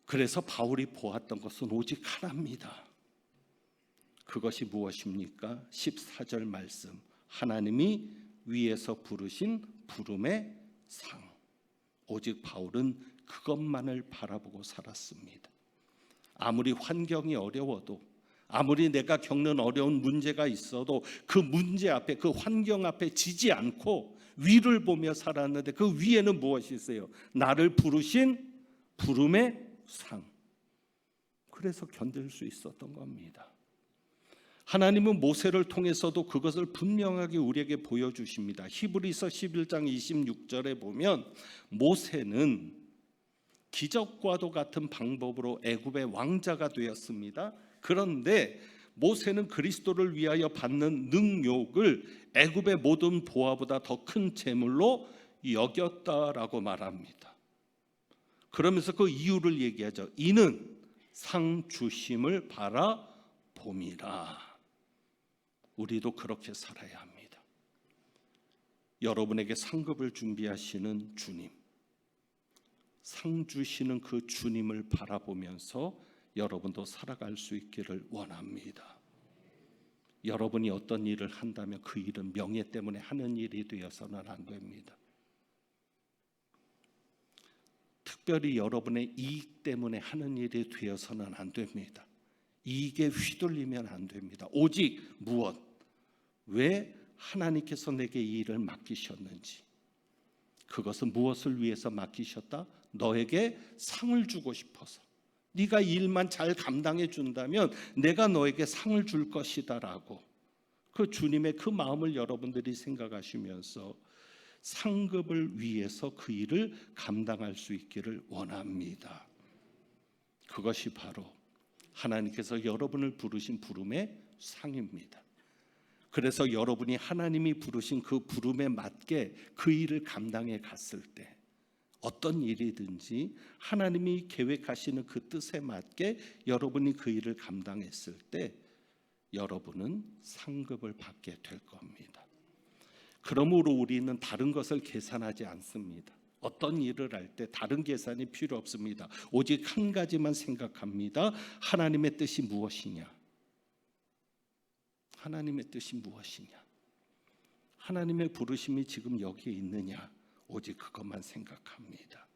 그래서 바울이 보았던 것은 오직 하나입니다. 그것이 무엇입니까? 14절 말씀, 하나님이 위에서 부르신 부름의 상. 오직 바울은 그것만을 바라보고 살았습니다. 아무리 환경이 어려워도, 아무리 내가 겪는 어려운 문제가 있어도 그 문제 앞에, 그 환경 앞에 지지 않고 위를 보며 살았는데, 그 위에는 무엇이 있어요? 나를 부르신 부름의 상. 그래서 견딜 수 있었던 겁니다. 하나님은 모세를 통해서도 그것을 분명하게 우리에게 보여주십니다. 히브리서 11장 26절에 보면 모세는 기적과도 같은 방법으로 애굽의 왕자가 되었습니다. 그런데 모세는 그리스도를 위하여 받는 능욕을 애굽의 모든 보화보다 더 큰 재물로 여겼다라고 말합니다. 그러면서 그 이유를 얘기하죠. 이는 상 주심을 바라봄이라. 우리도 그렇게 살아야 합니다. 여러분에게 상급을 준비하시는 주님, 상 주시는 그 주님을 바라보면서 여러분도 살아갈 수 있기를 원합니다. 여러분이 어떤 일을 한다면 그 일은 명예 때문에 하는 일이 되어서는 안 됩니다. 특별히 여러분의 이익 때문에 하는 일이 되어서는 안 됩니다. 이익에 휘둘리면 안 됩니다. 오직 무엇? 왜 하나님께서 내게 이 일을 맡기셨는지, 그것은 무엇을 위해서 맡기셨다? 너에게 상을 주고 싶어서. 네가 이 일만 잘 감당해 준다면 내가 너에게 상을 줄 것이다라고, 그 주님의 그 마음을 여러분들이 생각하시면서 상급을 위해서 그 일을 감당할 수 있기를 원합니다. 그것이 바로 하나님께서 여러분을 부르신 부름의 상입니다. 그래서 여러분이 하나님이 부르신 그 부름에 맞게 그 일을 감당해 갔을 때, 어떤 일이든지 하나님이 계획하시는 그 뜻에 맞게 여러분이 그 일을 감당했을 때 여러분은 상급을 받게 될 겁니다. 그러므로 우리는 다른 것을 계산하지 않습니다. 어떤 일을 할 때 다른 계산이 필요 없습니다. 오직 한 가지만 생각합니다. 하나님의 뜻이 무엇이냐? 하나님의 뜻이 무엇이냐? 하나님의 부르심이 지금 여기에 있느냐? 오직 그것만 생각합니다.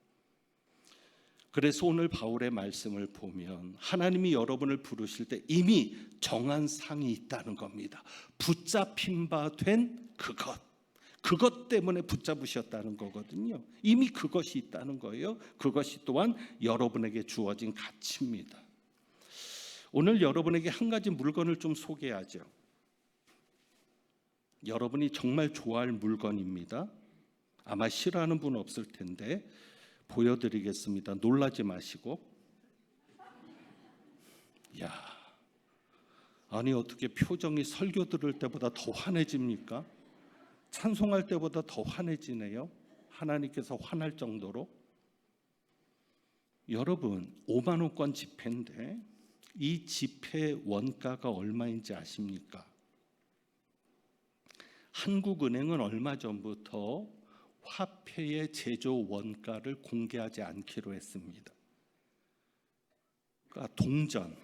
그래서 오늘 바울의 말씀을 보면 하나님이 여러분을 부르실 때 이미 정한 상이 있다는 겁니다. 붙잡힌 바 된 그것 때문에 붙잡으셨다는 거거든요. 이미 그것이 있다는 거예요. 그것이 또한 여러분에게 주어진 가치입니다. 오늘 여러분에게 한 가지 물건을 좀 소개하죠. 여러분이 정말 좋아할 물건입니다. 아마 싫어하는 분 없을 텐데 보여드리겠습니다. 놀라지 마시고. 야, 아니 어떻게 표정이 설교 들을 때보다 더 환해집니까? 찬송할 때보다 더 환해지네요. 하나님께서 환할 정도로. 여러분, 5만 원권 지폐인데 이 지폐 원가가 얼마인지 아십니까? 한국은행은 얼마 전부터 화폐의 제조 원가를 공개하지 않기로 했습니다. 그러니까 동전,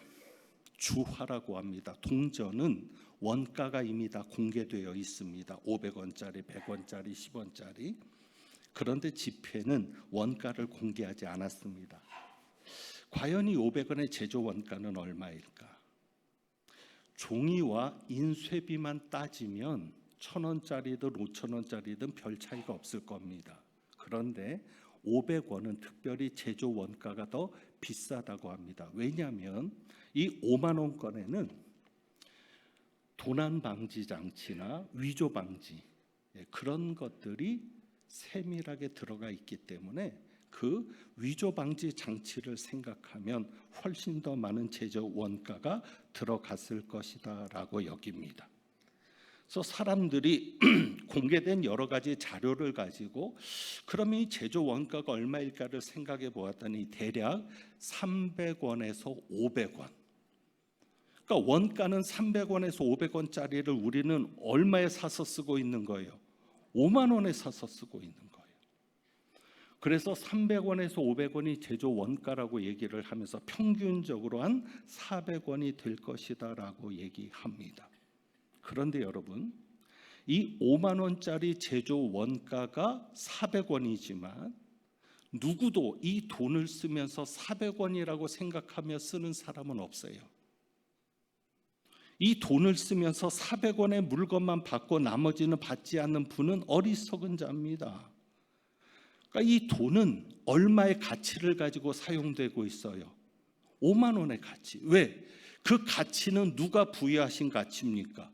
주화라고 합니다. 동전은 원가가 이미 다 공개되어 있습니다. 500원짜리, 100원짜리, 10원짜리. 그런데 지폐는 원가를 공개하지 않았습니다. 과연 이 500원의 제조 원가는 얼마일까? 종이와 인쇄비만 따지면 1,000원짜리든 5,000원짜리든 별 차이가 없을 겁니다. 그런데 500원은 특별히 제조 원가가 더 비싸다고 합니다. 왜냐하면 이 5만 원권에는 도난 방지 장치나 위조 방지 그런 것들이 세밀하게 들어가 있기 때문에 그 위조 방지 장치를 생각하면 훨씬 더 많은 제조 원가가 들어갔을 것이다라고 여깁니다. 그래서 사람들이 공개된 여러 가지 자료를 가지고 그러면 이 제조 원가가 얼마일까를 생각해 보았더니 대략 300원에서 500원. 그러니까 원가는 300원에서 500원짜리를 우리는 얼마에 사서 쓰고 있는 거예요? 5만 원에 사서 쓰고 있는 거예요. 그래서 300원에서 500원이 제조 원가라고 얘기를 하면서 평균적으로 한 400원이 될 것이다라고 얘기합니다. 그런데 여러분, 이 5만 원짜리 제조 원가가 400원이지만 누구도 이 돈을 쓰면서 400원이라고 생각하며 쓰는 사람은 없어요. 이 돈을 쓰면서 400원의 물건만 받고 나머지는 받지 않는 분은 어리석은 자입니다. 그러니까 이 돈은 얼마의 가치를 가지고 사용되고 있어요? 5만 원의 가치. 왜? 그 가치는 누가 부여하신 가치입니까?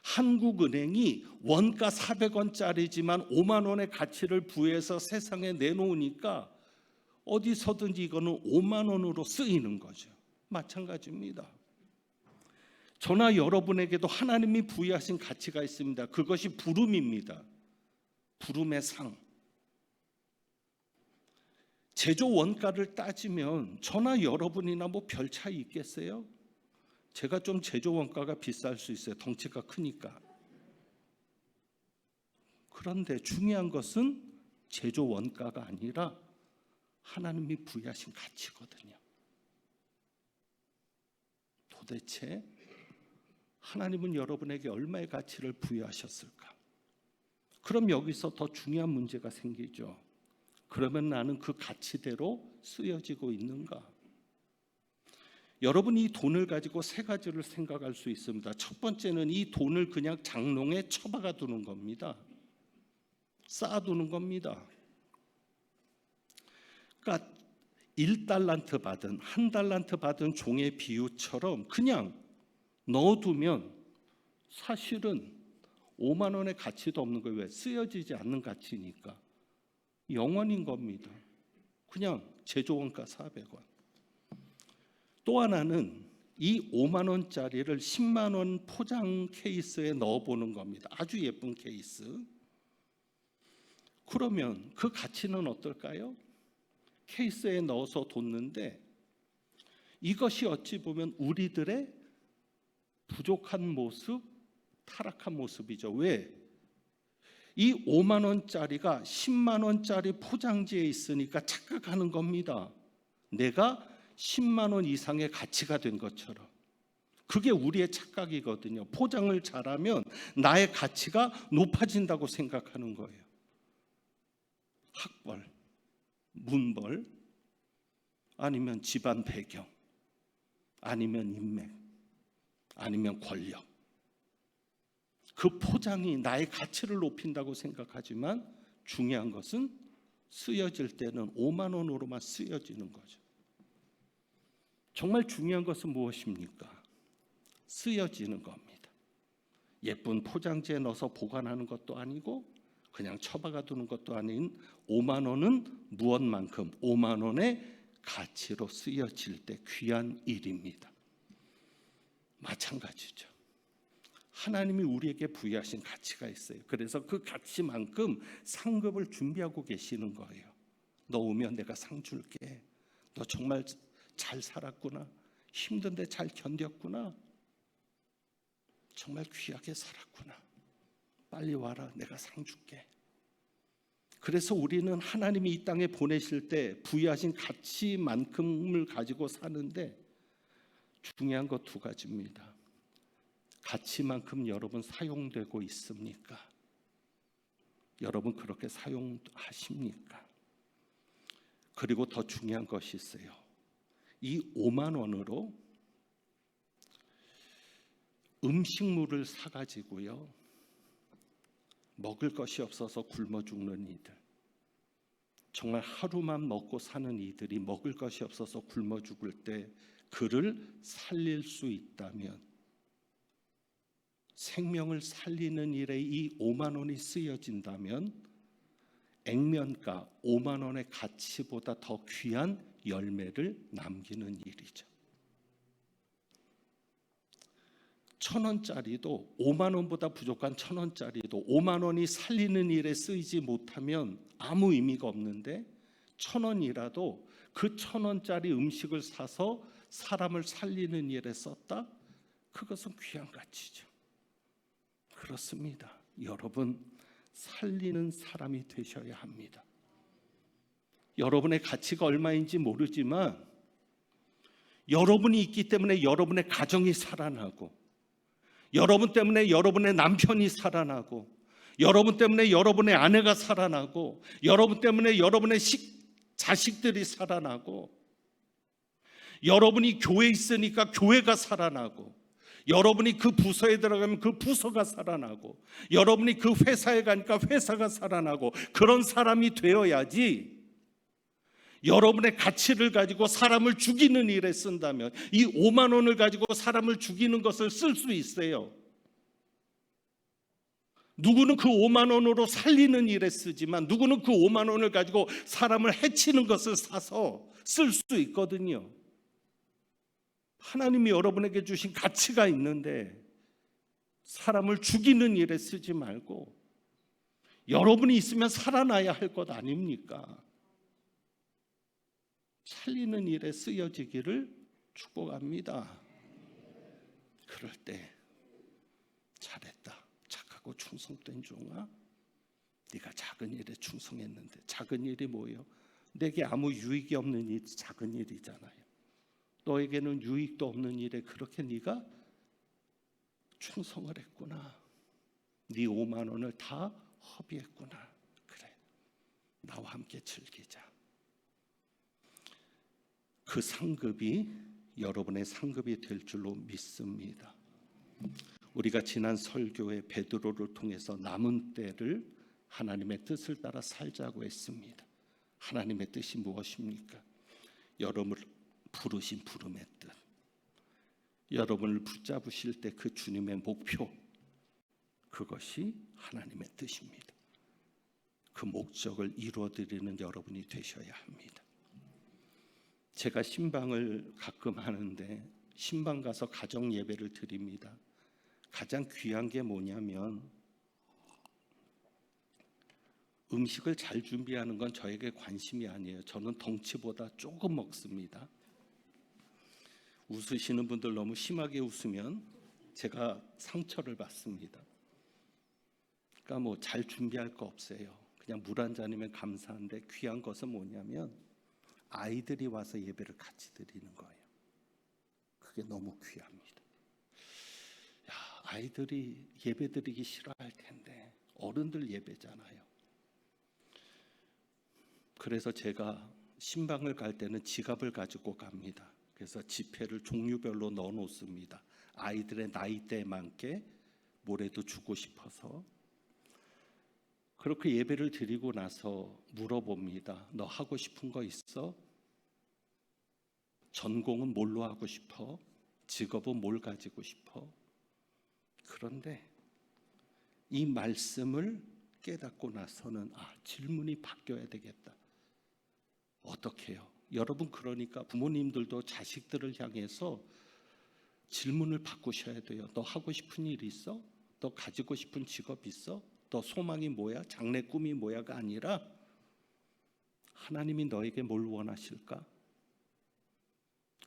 한국은행이 원가 400원짜리지만 5만 원의 가치를 부여해서 세상에 내놓으니까 어디서든지 이거는 5만 원으로 쓰이는 거죠. 마찬가지입니다. 저나 여러분에게도 하나님이 부여하신 가치가 있습니다. 그것이 부름입니다. 부름의 상. 제조 원가를 따지면 저나 여러분이나 뭐 별 차이 있겠어요? 제가 좀 제조 원가가 비쌀 수 있어요. 덩치가 크니까. 그런데 중요한 것은 제조 원가가 아니라 하나님이 부여하신 가치거든요. 도대체 하나님은 여러분에게 얼마의 가치를 부여하셨을까? 그럼 여기서 더 중요한 문제가 생기죠. 그러면 나는 그 가치대로 쓰여지고 있는가? 여러분이 이 돈을 가지고 세 가지를 생각할 수 있습니다. 첫 번째는 이 돈을 그냥 장롱에 처박아 두는 겁니다. 쌓아두는 겁니다. 그러니까 1달란트 받은, 1달란트 받은 종의 비유처럼 그냥 넣어두면 사실은 5만 원의 가치도 없는 거예요. 왜? 쓰여지지 않는 가치니까. 영원인 겁니다. 그냥 제조원가 400원. 또 하나는 이 5만 원짜리를 10만 원 포장 케이스에 넣어보는 겁니다. 아주 예쁜 케이스. 그러면 그 가치는 어떨까요? 케이스에 넣어서 뒀는데 이것이 어찌 보면 우리들의 부족한 모습, 타락한 모습이죠. 왜? 이 5만 원짜리가 10만 원짜리 포장지에 있으니까 착각하는 겁니다. 내가 10만 원 이상의 가치가 된 것처럼. 그게 우리의 착각이거든요. 포장을 잘하면 나의 가치가 높아진다고 생각하는 거예요. 학벌, 문벌, 아니면 집안 배경, 아니면 인맥, 아니면 권력. 그 포장이 나의 가치를 높인다고 생각하지만 중요한 것은 쓰여질 때는 5만 원으로만 쓰여지는 거죠. 정말 중요한 것은 무엇입니까? 쓰여지는 겁니다. 예쁜 포장지에 넣어서 보관하는 것도 아니고 그냥 처박아 두는 것도 아닌 5만 원은 무엇만큼 5만 원의 가치로 쓰여질 때 귀한 일입니다. 마찬가지죠. 하나님이 우리에게 부여하신 가치가 있어요. 그래서 그 가치만큼 상급을 준비하고 계시는 거예요. 너 오면 내가 상 줄게. 너 정말 잘 살았구나. 힘든데 잘 견뎠구나. 정말 귀하게 살았구나. 빨리 와라. 내가 상 줄게. 그래서 우리는 하나님이 이 땅에 보내실 때 부여하신 가치만큼을 가지고 사는데 중요한 것 두 가지입니다. 가치만큼 여러분 사용되고 있습니까? 여러분 그렇게 사용하십니까? 그리고 더 중요한 것이 있어요. 이 5만 원으로 음식물을 사가지고요, 먹을 것이 없어서 굶어 죽는 이들, 정말 하루만 먹고 사는 이들이 먹을 것이 없어서 굶어 죽을 때 그를 살릴 수 있다면, 생명을 살리는 일에 이 5만 원이 쓰여진다면 액면가 5만 원의 가치보다 더 귀한 열매를 남기는 일이죠. 1,000원짜리도 5만 원보다 부족한 1,000원짜리도 5만 원이 살리는 일에 쓰이지 못하면 아무 의미가 없는데, 1,000원이라도 그 1,000원짜리 음식을 사서 사람을 살리는 일에 썼다? 그것은 귀한 가치죠. 그렇습니다. 여러분, 살리는 사람이 되셔야 합니다. 여러분의 가치가 얼마인지 모르지만 여러분이 있기 때문에 여러분의 가정이 살아나고, 여러분 때문에 여러분의 남편이 살아나고, 여러분 때문에 여러분의 아내가 살아나고, 여러분 때문에 여러분의 자식들이 살아나고, 여러분이 교회에 있으니까 교회가 살아나고, 여러분이 그 부서에 들어가면 그 부서가 살아나고, 여러분이 그 회사에 가니까 회사가 살아나고, 그런 사람이 되어야지. 여러분의 가치를 가지고 사람을 죽이는 일에 쓴다면, 이 5만 원을 가지고 사람을 죽이는 것을 쓸 수 있어요. 누구는 그 5만 원으로 살리는 일에 쓰지만, 누구는 그 5만 원을 가지고 사람을 해치는 것을 사서 쓸 수 있거든요. 하나님이 여러분에게 주신 가치가 있는데 사람을 죽이는 일에 쓰지 말고, 여러분이 있으면 살아나야 할 것 아닙니까? 살리는 일에 쓰여지기를 축복합니다. 그럴 때 잘했다, 착하고 충성된 종아, 네가 작은 일에 충성했는데, 작은 일이 뭐예요? 내게 아무 유익이 없는 일, 작은 일이잖아요. 너에게는 유익도 없는 일에 그렇게 네가 충성을 했구나. 네 5만 원을 다 허비했구나. 그래, 나와 함께 즐기자. 그 상급이 여러분의 상급이 될 줄로 믿습니다. 우리가 지난 설교에 베드로를 통해서 남은 때를 하나님의 뜻을 따라 살자고 했습니다. 하나님의 뜻이 무엇입니까? 여러분을 부르신 부름의 뜻, 여러분을 붙잡으실 때 그 주님의 목표, 그것이 하나님의 뜻입니다. 그 목적을 이루어드리는 여러분이 되셔야 합니다. 제가 신방을 가끔 하는데, 신방 가서 가정 예배를 드립니다. 가장 귀한 게 뭐냐면, 음식을 잘 준비하는 건 저에게 관심이 아니에요. 저는 덩치보다 조금 먹습니다. 웃으시는 분들 너무 심하게 웃으면 제가 상처를 받습니다. 그러니까 뭐 잘 준비할 거 없어요. 그냥 물 한 잔이면 감사한데, 귀한 것은 뭐냐면 아이들이 와서 예배를 같이 드리는 거예요. 그게 너무 귀합니다. 야, 아이들이 예배 드리기 싫어할 텐데 어른들 예배잖아요. 그래서 제가 신방을 갈 때는 지갑을 가지고 갑니다. 그래서 지폐를 종류별로 넣어 놓습니다. 아이들의 나이대에 맞게 뭐라도 주고 싶어서. 그렇게 예배를 드리고 나서 물어봅니다. 너 하고 싶은 거 있어? 전공은 뭘로 하고 싶어? 직업은 뭘 가지고 싶어? 그런데 이 말씀을 깨닫고 나서는 질문이 바뀌어야 되겠다. 어떻게 해요? 여러분, 그러니까 부모님들도 자식들을 향해서 질문을 바꾸셔야 돼요. 너 하고 싶은 일 있어? 너 가지고 싶은 직업 있어? 너 소망이 뭐야? 장래 꿈이 뭐야가 아니라, 하나님이 너에게 뭘 원하실까?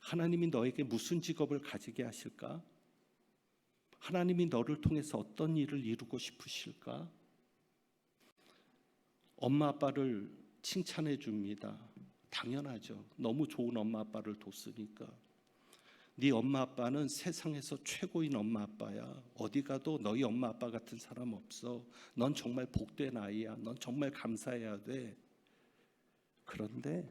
하나님이 너에게 무슨 직업을 가지게 하실까? 하나님이 너를 통해서 어떤 일을 이루고 싶으실까? 엄마 아빠를 칭찬해 줍니다. 당연하죠. 너무 좋은 엄마 아빠를 뒀으니까. 네 엄마 아빠는 세상에서 최고인 엄마 아빠야. 어디 가도 너희 엄마 아빠 같은 사람 없어. 넌 정말 복된 아이야. 넌 정말 감사해야 돼. 그런데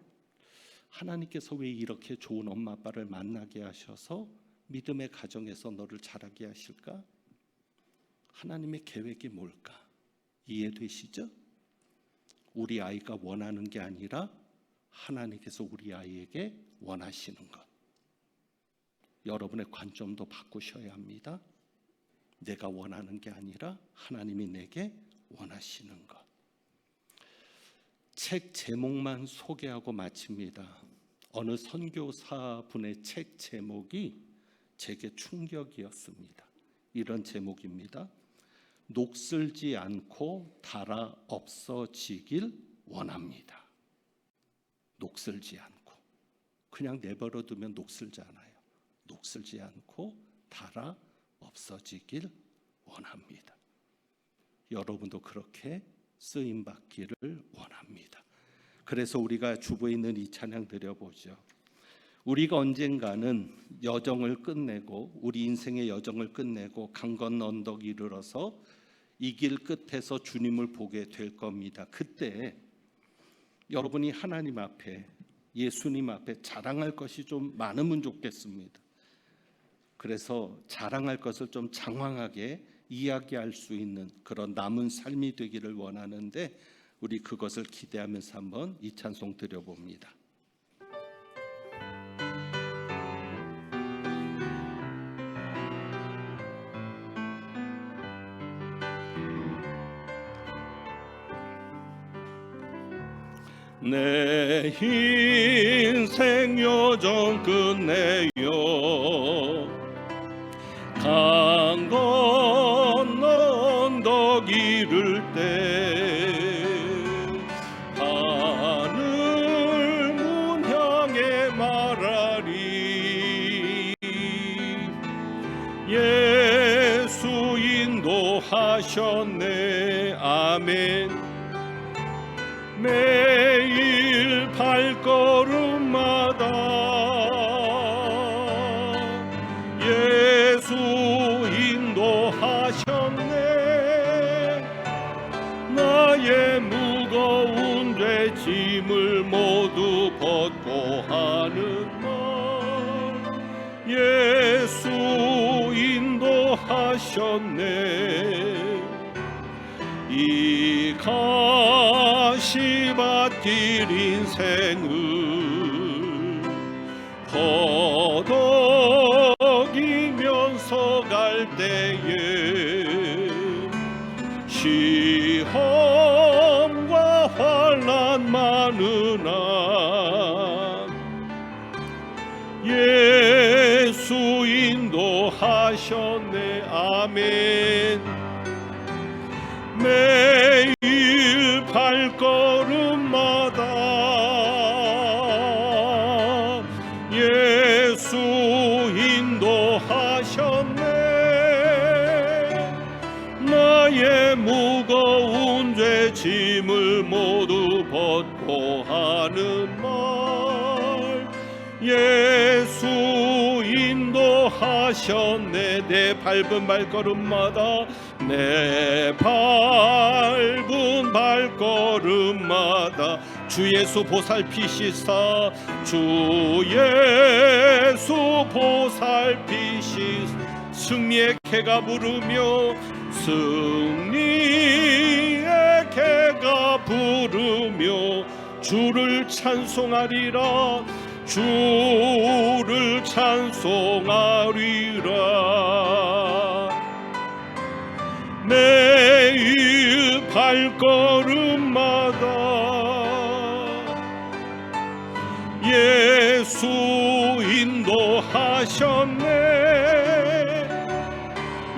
하나님께서 왜 이렇게 좋은 엄마 아빠를 만나게 하셔서 믿음의 가정에서 너를 자라게 하실까? 하나님의 계획이 뭘까? 이해되시죠? 우리 아이가 원하는 게 아니라 하나님께서 우리 아이에게 원하시는 것. 여러분의 관점도 바꾸셔야 합니다. 내가 원하는 게 아니라 하나님이 내게 원하시는 것. 책 제목만 소개하고 마칩니다. 어느 선교사분의 책 제목이 제게 충격이었습니다. 이런 제목입니다. 녹슬지 않고 닳아 없어지길 원합니다. 녹슬지 않고, 그냥 내버려 두면 녹슬지 않아요. 녹슬지 않고 닳아 없어지길 원합니다. 여러분도 그렇게 쓰임 받기를 원합니다. 그래서 우리가 주부에 있는 이 찬양 드려보죠. 우리가 언젠가는 여정을 끝내고, 우리 인생의 여정을 끝내고 강 건너 언덕 이르러서 이 길 끝에서 주님을 보게 될 겁니다. 그때 여러분이 하나님 앞에, 예수님 앞에 자랑할 것이 좀 많으면 좋겠습니다. 그래서 자랑할 것을 좀 장황하게 이야기할 수 있는 그런 남은 삶이 되기를 원하는데, 우리 그것을 기대하면서 한번 이 찬송 드려봅니다. 내 인생 여정 끝내요 강 건너 언덕 이를 때 하늘 문 향해 말하리 예수 인도하셨네. 아멘. 매일 발걸음마다 예수 인도하셨네. 나의 무거운 죄 짐을 모두 벗고 하는 날 예수 인도하셨네. 이 가시밭길 인생을 허덕이면서 갈 때에 시험과 환난 많으나 예수 인도하셨네. 아멘. 매일 발걸음마다 예수 인도하셨네. 나의 무거운 죄 짐을 모두 벗고 하는 말 예수 인도하셨네. 내 밟은 발걸음마다 내 밟은 발걸음마다 주 예수 보살피시사 주 예수 보살피시사 승리의 개가 부르며 승리의 개가 부르며 주를 찬송하리라. 주를 찬송하리라. 매일 발걸음마다 예수 인도하셨네.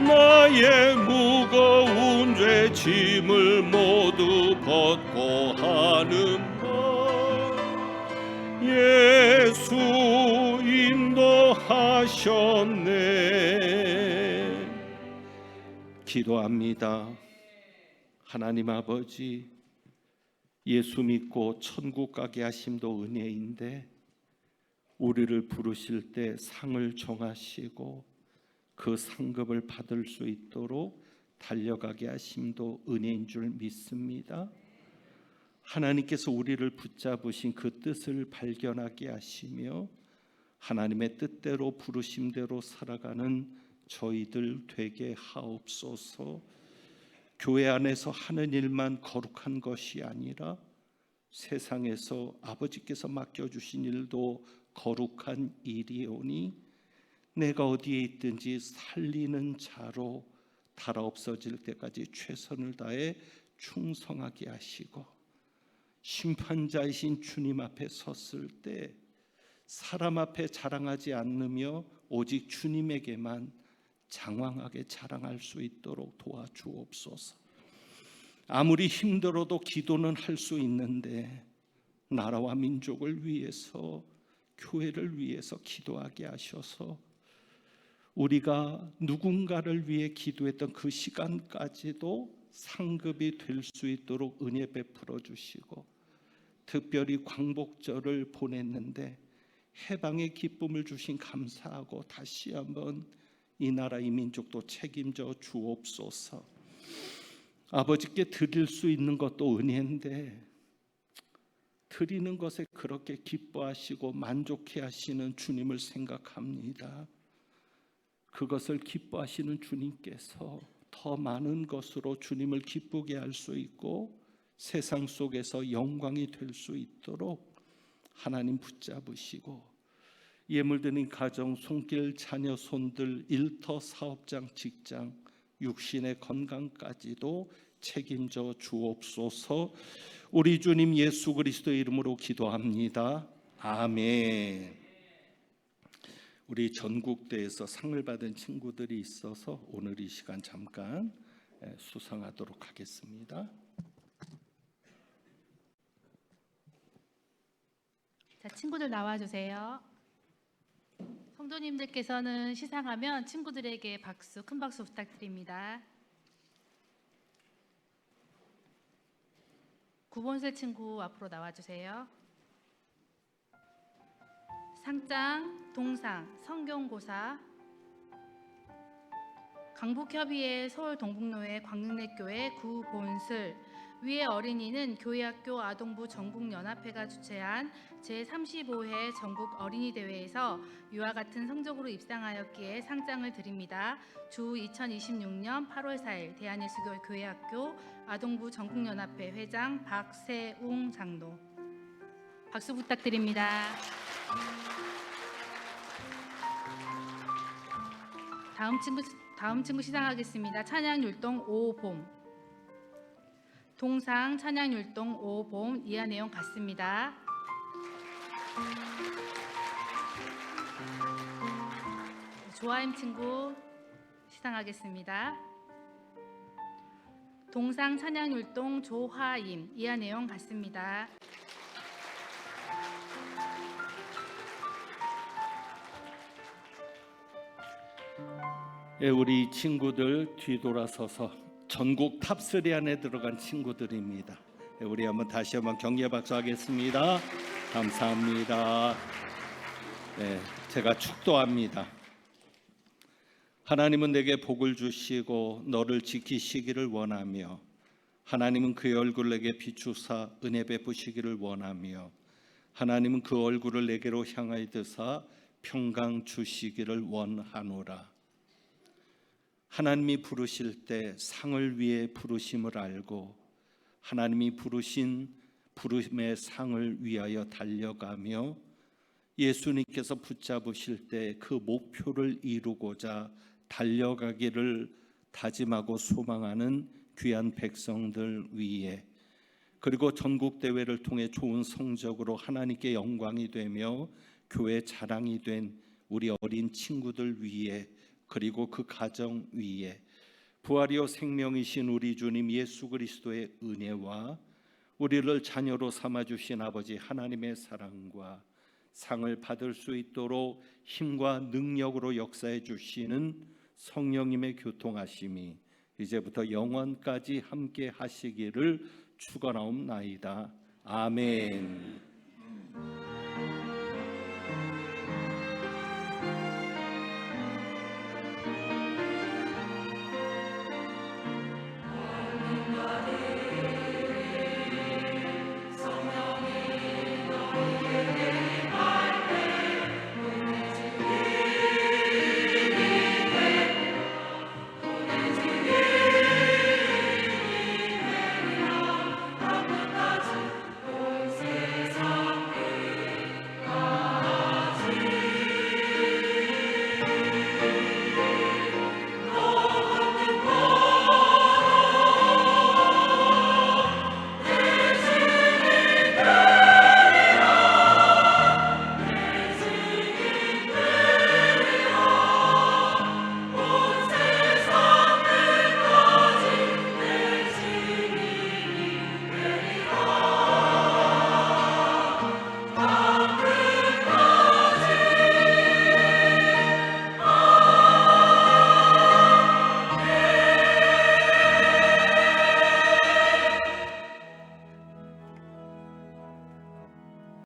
나의 무거운 죄 짐을 모두 벗고 하는 날 예수 인도하셨네. 기도합니다. 하나님 아버지, 예수 믿고 천국 가게 하심도 은혜인데 우리를 부르실 때 상을 정하시고 그 상급을 받을 수 있도록 달려가게 하심도 은혜인 줄 믿습니다. 하나님께서 우리를 붙잡으신 그 뜻을 발견하게 하시며 하나님의 뜻대로 부르심대로 살아가는 저희들 되게 하옵소서. 교회 안에서 하는 일만 거룩한 것이 아니라 세상에서 아버지께서 맡겨주신 일도 거룩한 일이오니 내가 어디에 있든지 살리는 자로 달아 없어질 때까지 최선을 다해 충성하게 하시고, 심판자이신 주님 앞에 섰을 때 사람 앞에 자랑하지 않으며 오직 주님에게만 장황하게 자랑할 수 있도록 도와주옵소서. 아무리 힘들어도 기도는 할 수 있는데 나라와 민족을 위해서, 교회를 위해서 기도하게 하셔서 우리가 누군가를 위해 기도했던 그 시간까지도 상급이 될 수 있도록 은혜 베풀어 주시고, 특별히 광복절을 보냈는데 해방의 기쁨을 주신 감사하고 다시 한번 이 나라 이 민족도 책임져 주옵소서. 아버지께 드릴 수 있는 것도 은혜인데 드리는 것에 그렇게 기뻐하시고 만족해 하시는 주님을 생각합니다. 그것을 기뻐하시는 주님께서 더 많은 것으로 주님을 기쁘게 할 수 있고 세상 속에서 영광이 될 수 있도록 하나님 붙잡으시고, 예물 드린 가정, 손길, 자녀, 손들, 일터, 사업장, 직장, 육신의 건강까지도 책임져 주옵소서. 우리 주님 예수 그리스도의 이름으로 기도합니다. 아멘. 우리 전국대에서 상을 받은 친구들이 있어서 오늘 이 시간 잠깐 수상하도록 하겠습니다. 자, 친구들 나와주세요. 성도님들께서는 시상하면 친구들에게 박수, 큰 박수 부탁드립니다. 9번셀 친구 앞으로 나와주세요. 상장, 동상, 성경고사, 강북협의회 서울동북로회 광릉내교회 9본슬, 위의 어린이는 교회학교 아동부 전국연합회가 주최한 제35회 전국 어린이대회에서 이와 같은 성적으로 입상하였기에 상장을 드립니다. 주 2026년 8월 4일 대한예수교 교회학교 아동부 전국연합회 회장 박세웅 장로. 박수 부탁드립니다. 다음 친구 시상하겠습니다. 찬양율동 5봄. 동상 찬양율동 5봄 이하 내용 같습니다. 조아임 친구 시상하겠습니다. 동상 찬양율동 조화임 이하 내용 같습니다. 우리 친구들 뒤돌아서서 전국 탑3 안에 들어간 친구들입니다. 우리 다시 한번 격려 박수하겠습니다. 감사합니다. 제가 축도합니다. 하나님은 내게 복을 주시고 너를 지키시기를 원하며, 하나님은 그의 얼굴을 내게 비추사 은혜 베푸시기를 원하며, 하나님은 그 얼굴을 내게로 향하여 드사 평강 주시기를 원하노라. 하나님이 부르실 때 상을 위해 부르심을 알고 하나님이 부르신 부름의 상을 위하여 달려가며, 예수님께서 붙잡으실 때 그 목표를 이루고자 달려가기를 다짐하고 소망하는 귀한 백성들 위에, 그리고 전국대회를 통해 좋은 성적으로 하나님께 영광이 되며 교회 자랑이 된 우리 어린 친구들 위에, 그리고 그 가정 위에 부활이요 생명이신 우리 주님 예수 그리스도의 은혜와 우리를 자녀로 삼아주신 아버지 하나님의 사랑과 상을 받을 수 있도록 힘과 능력으로 역사해 주시는 성령님의 교통하심이 이제부터 영원까지 함께 하시기를 축원하옵나이다. 아멘.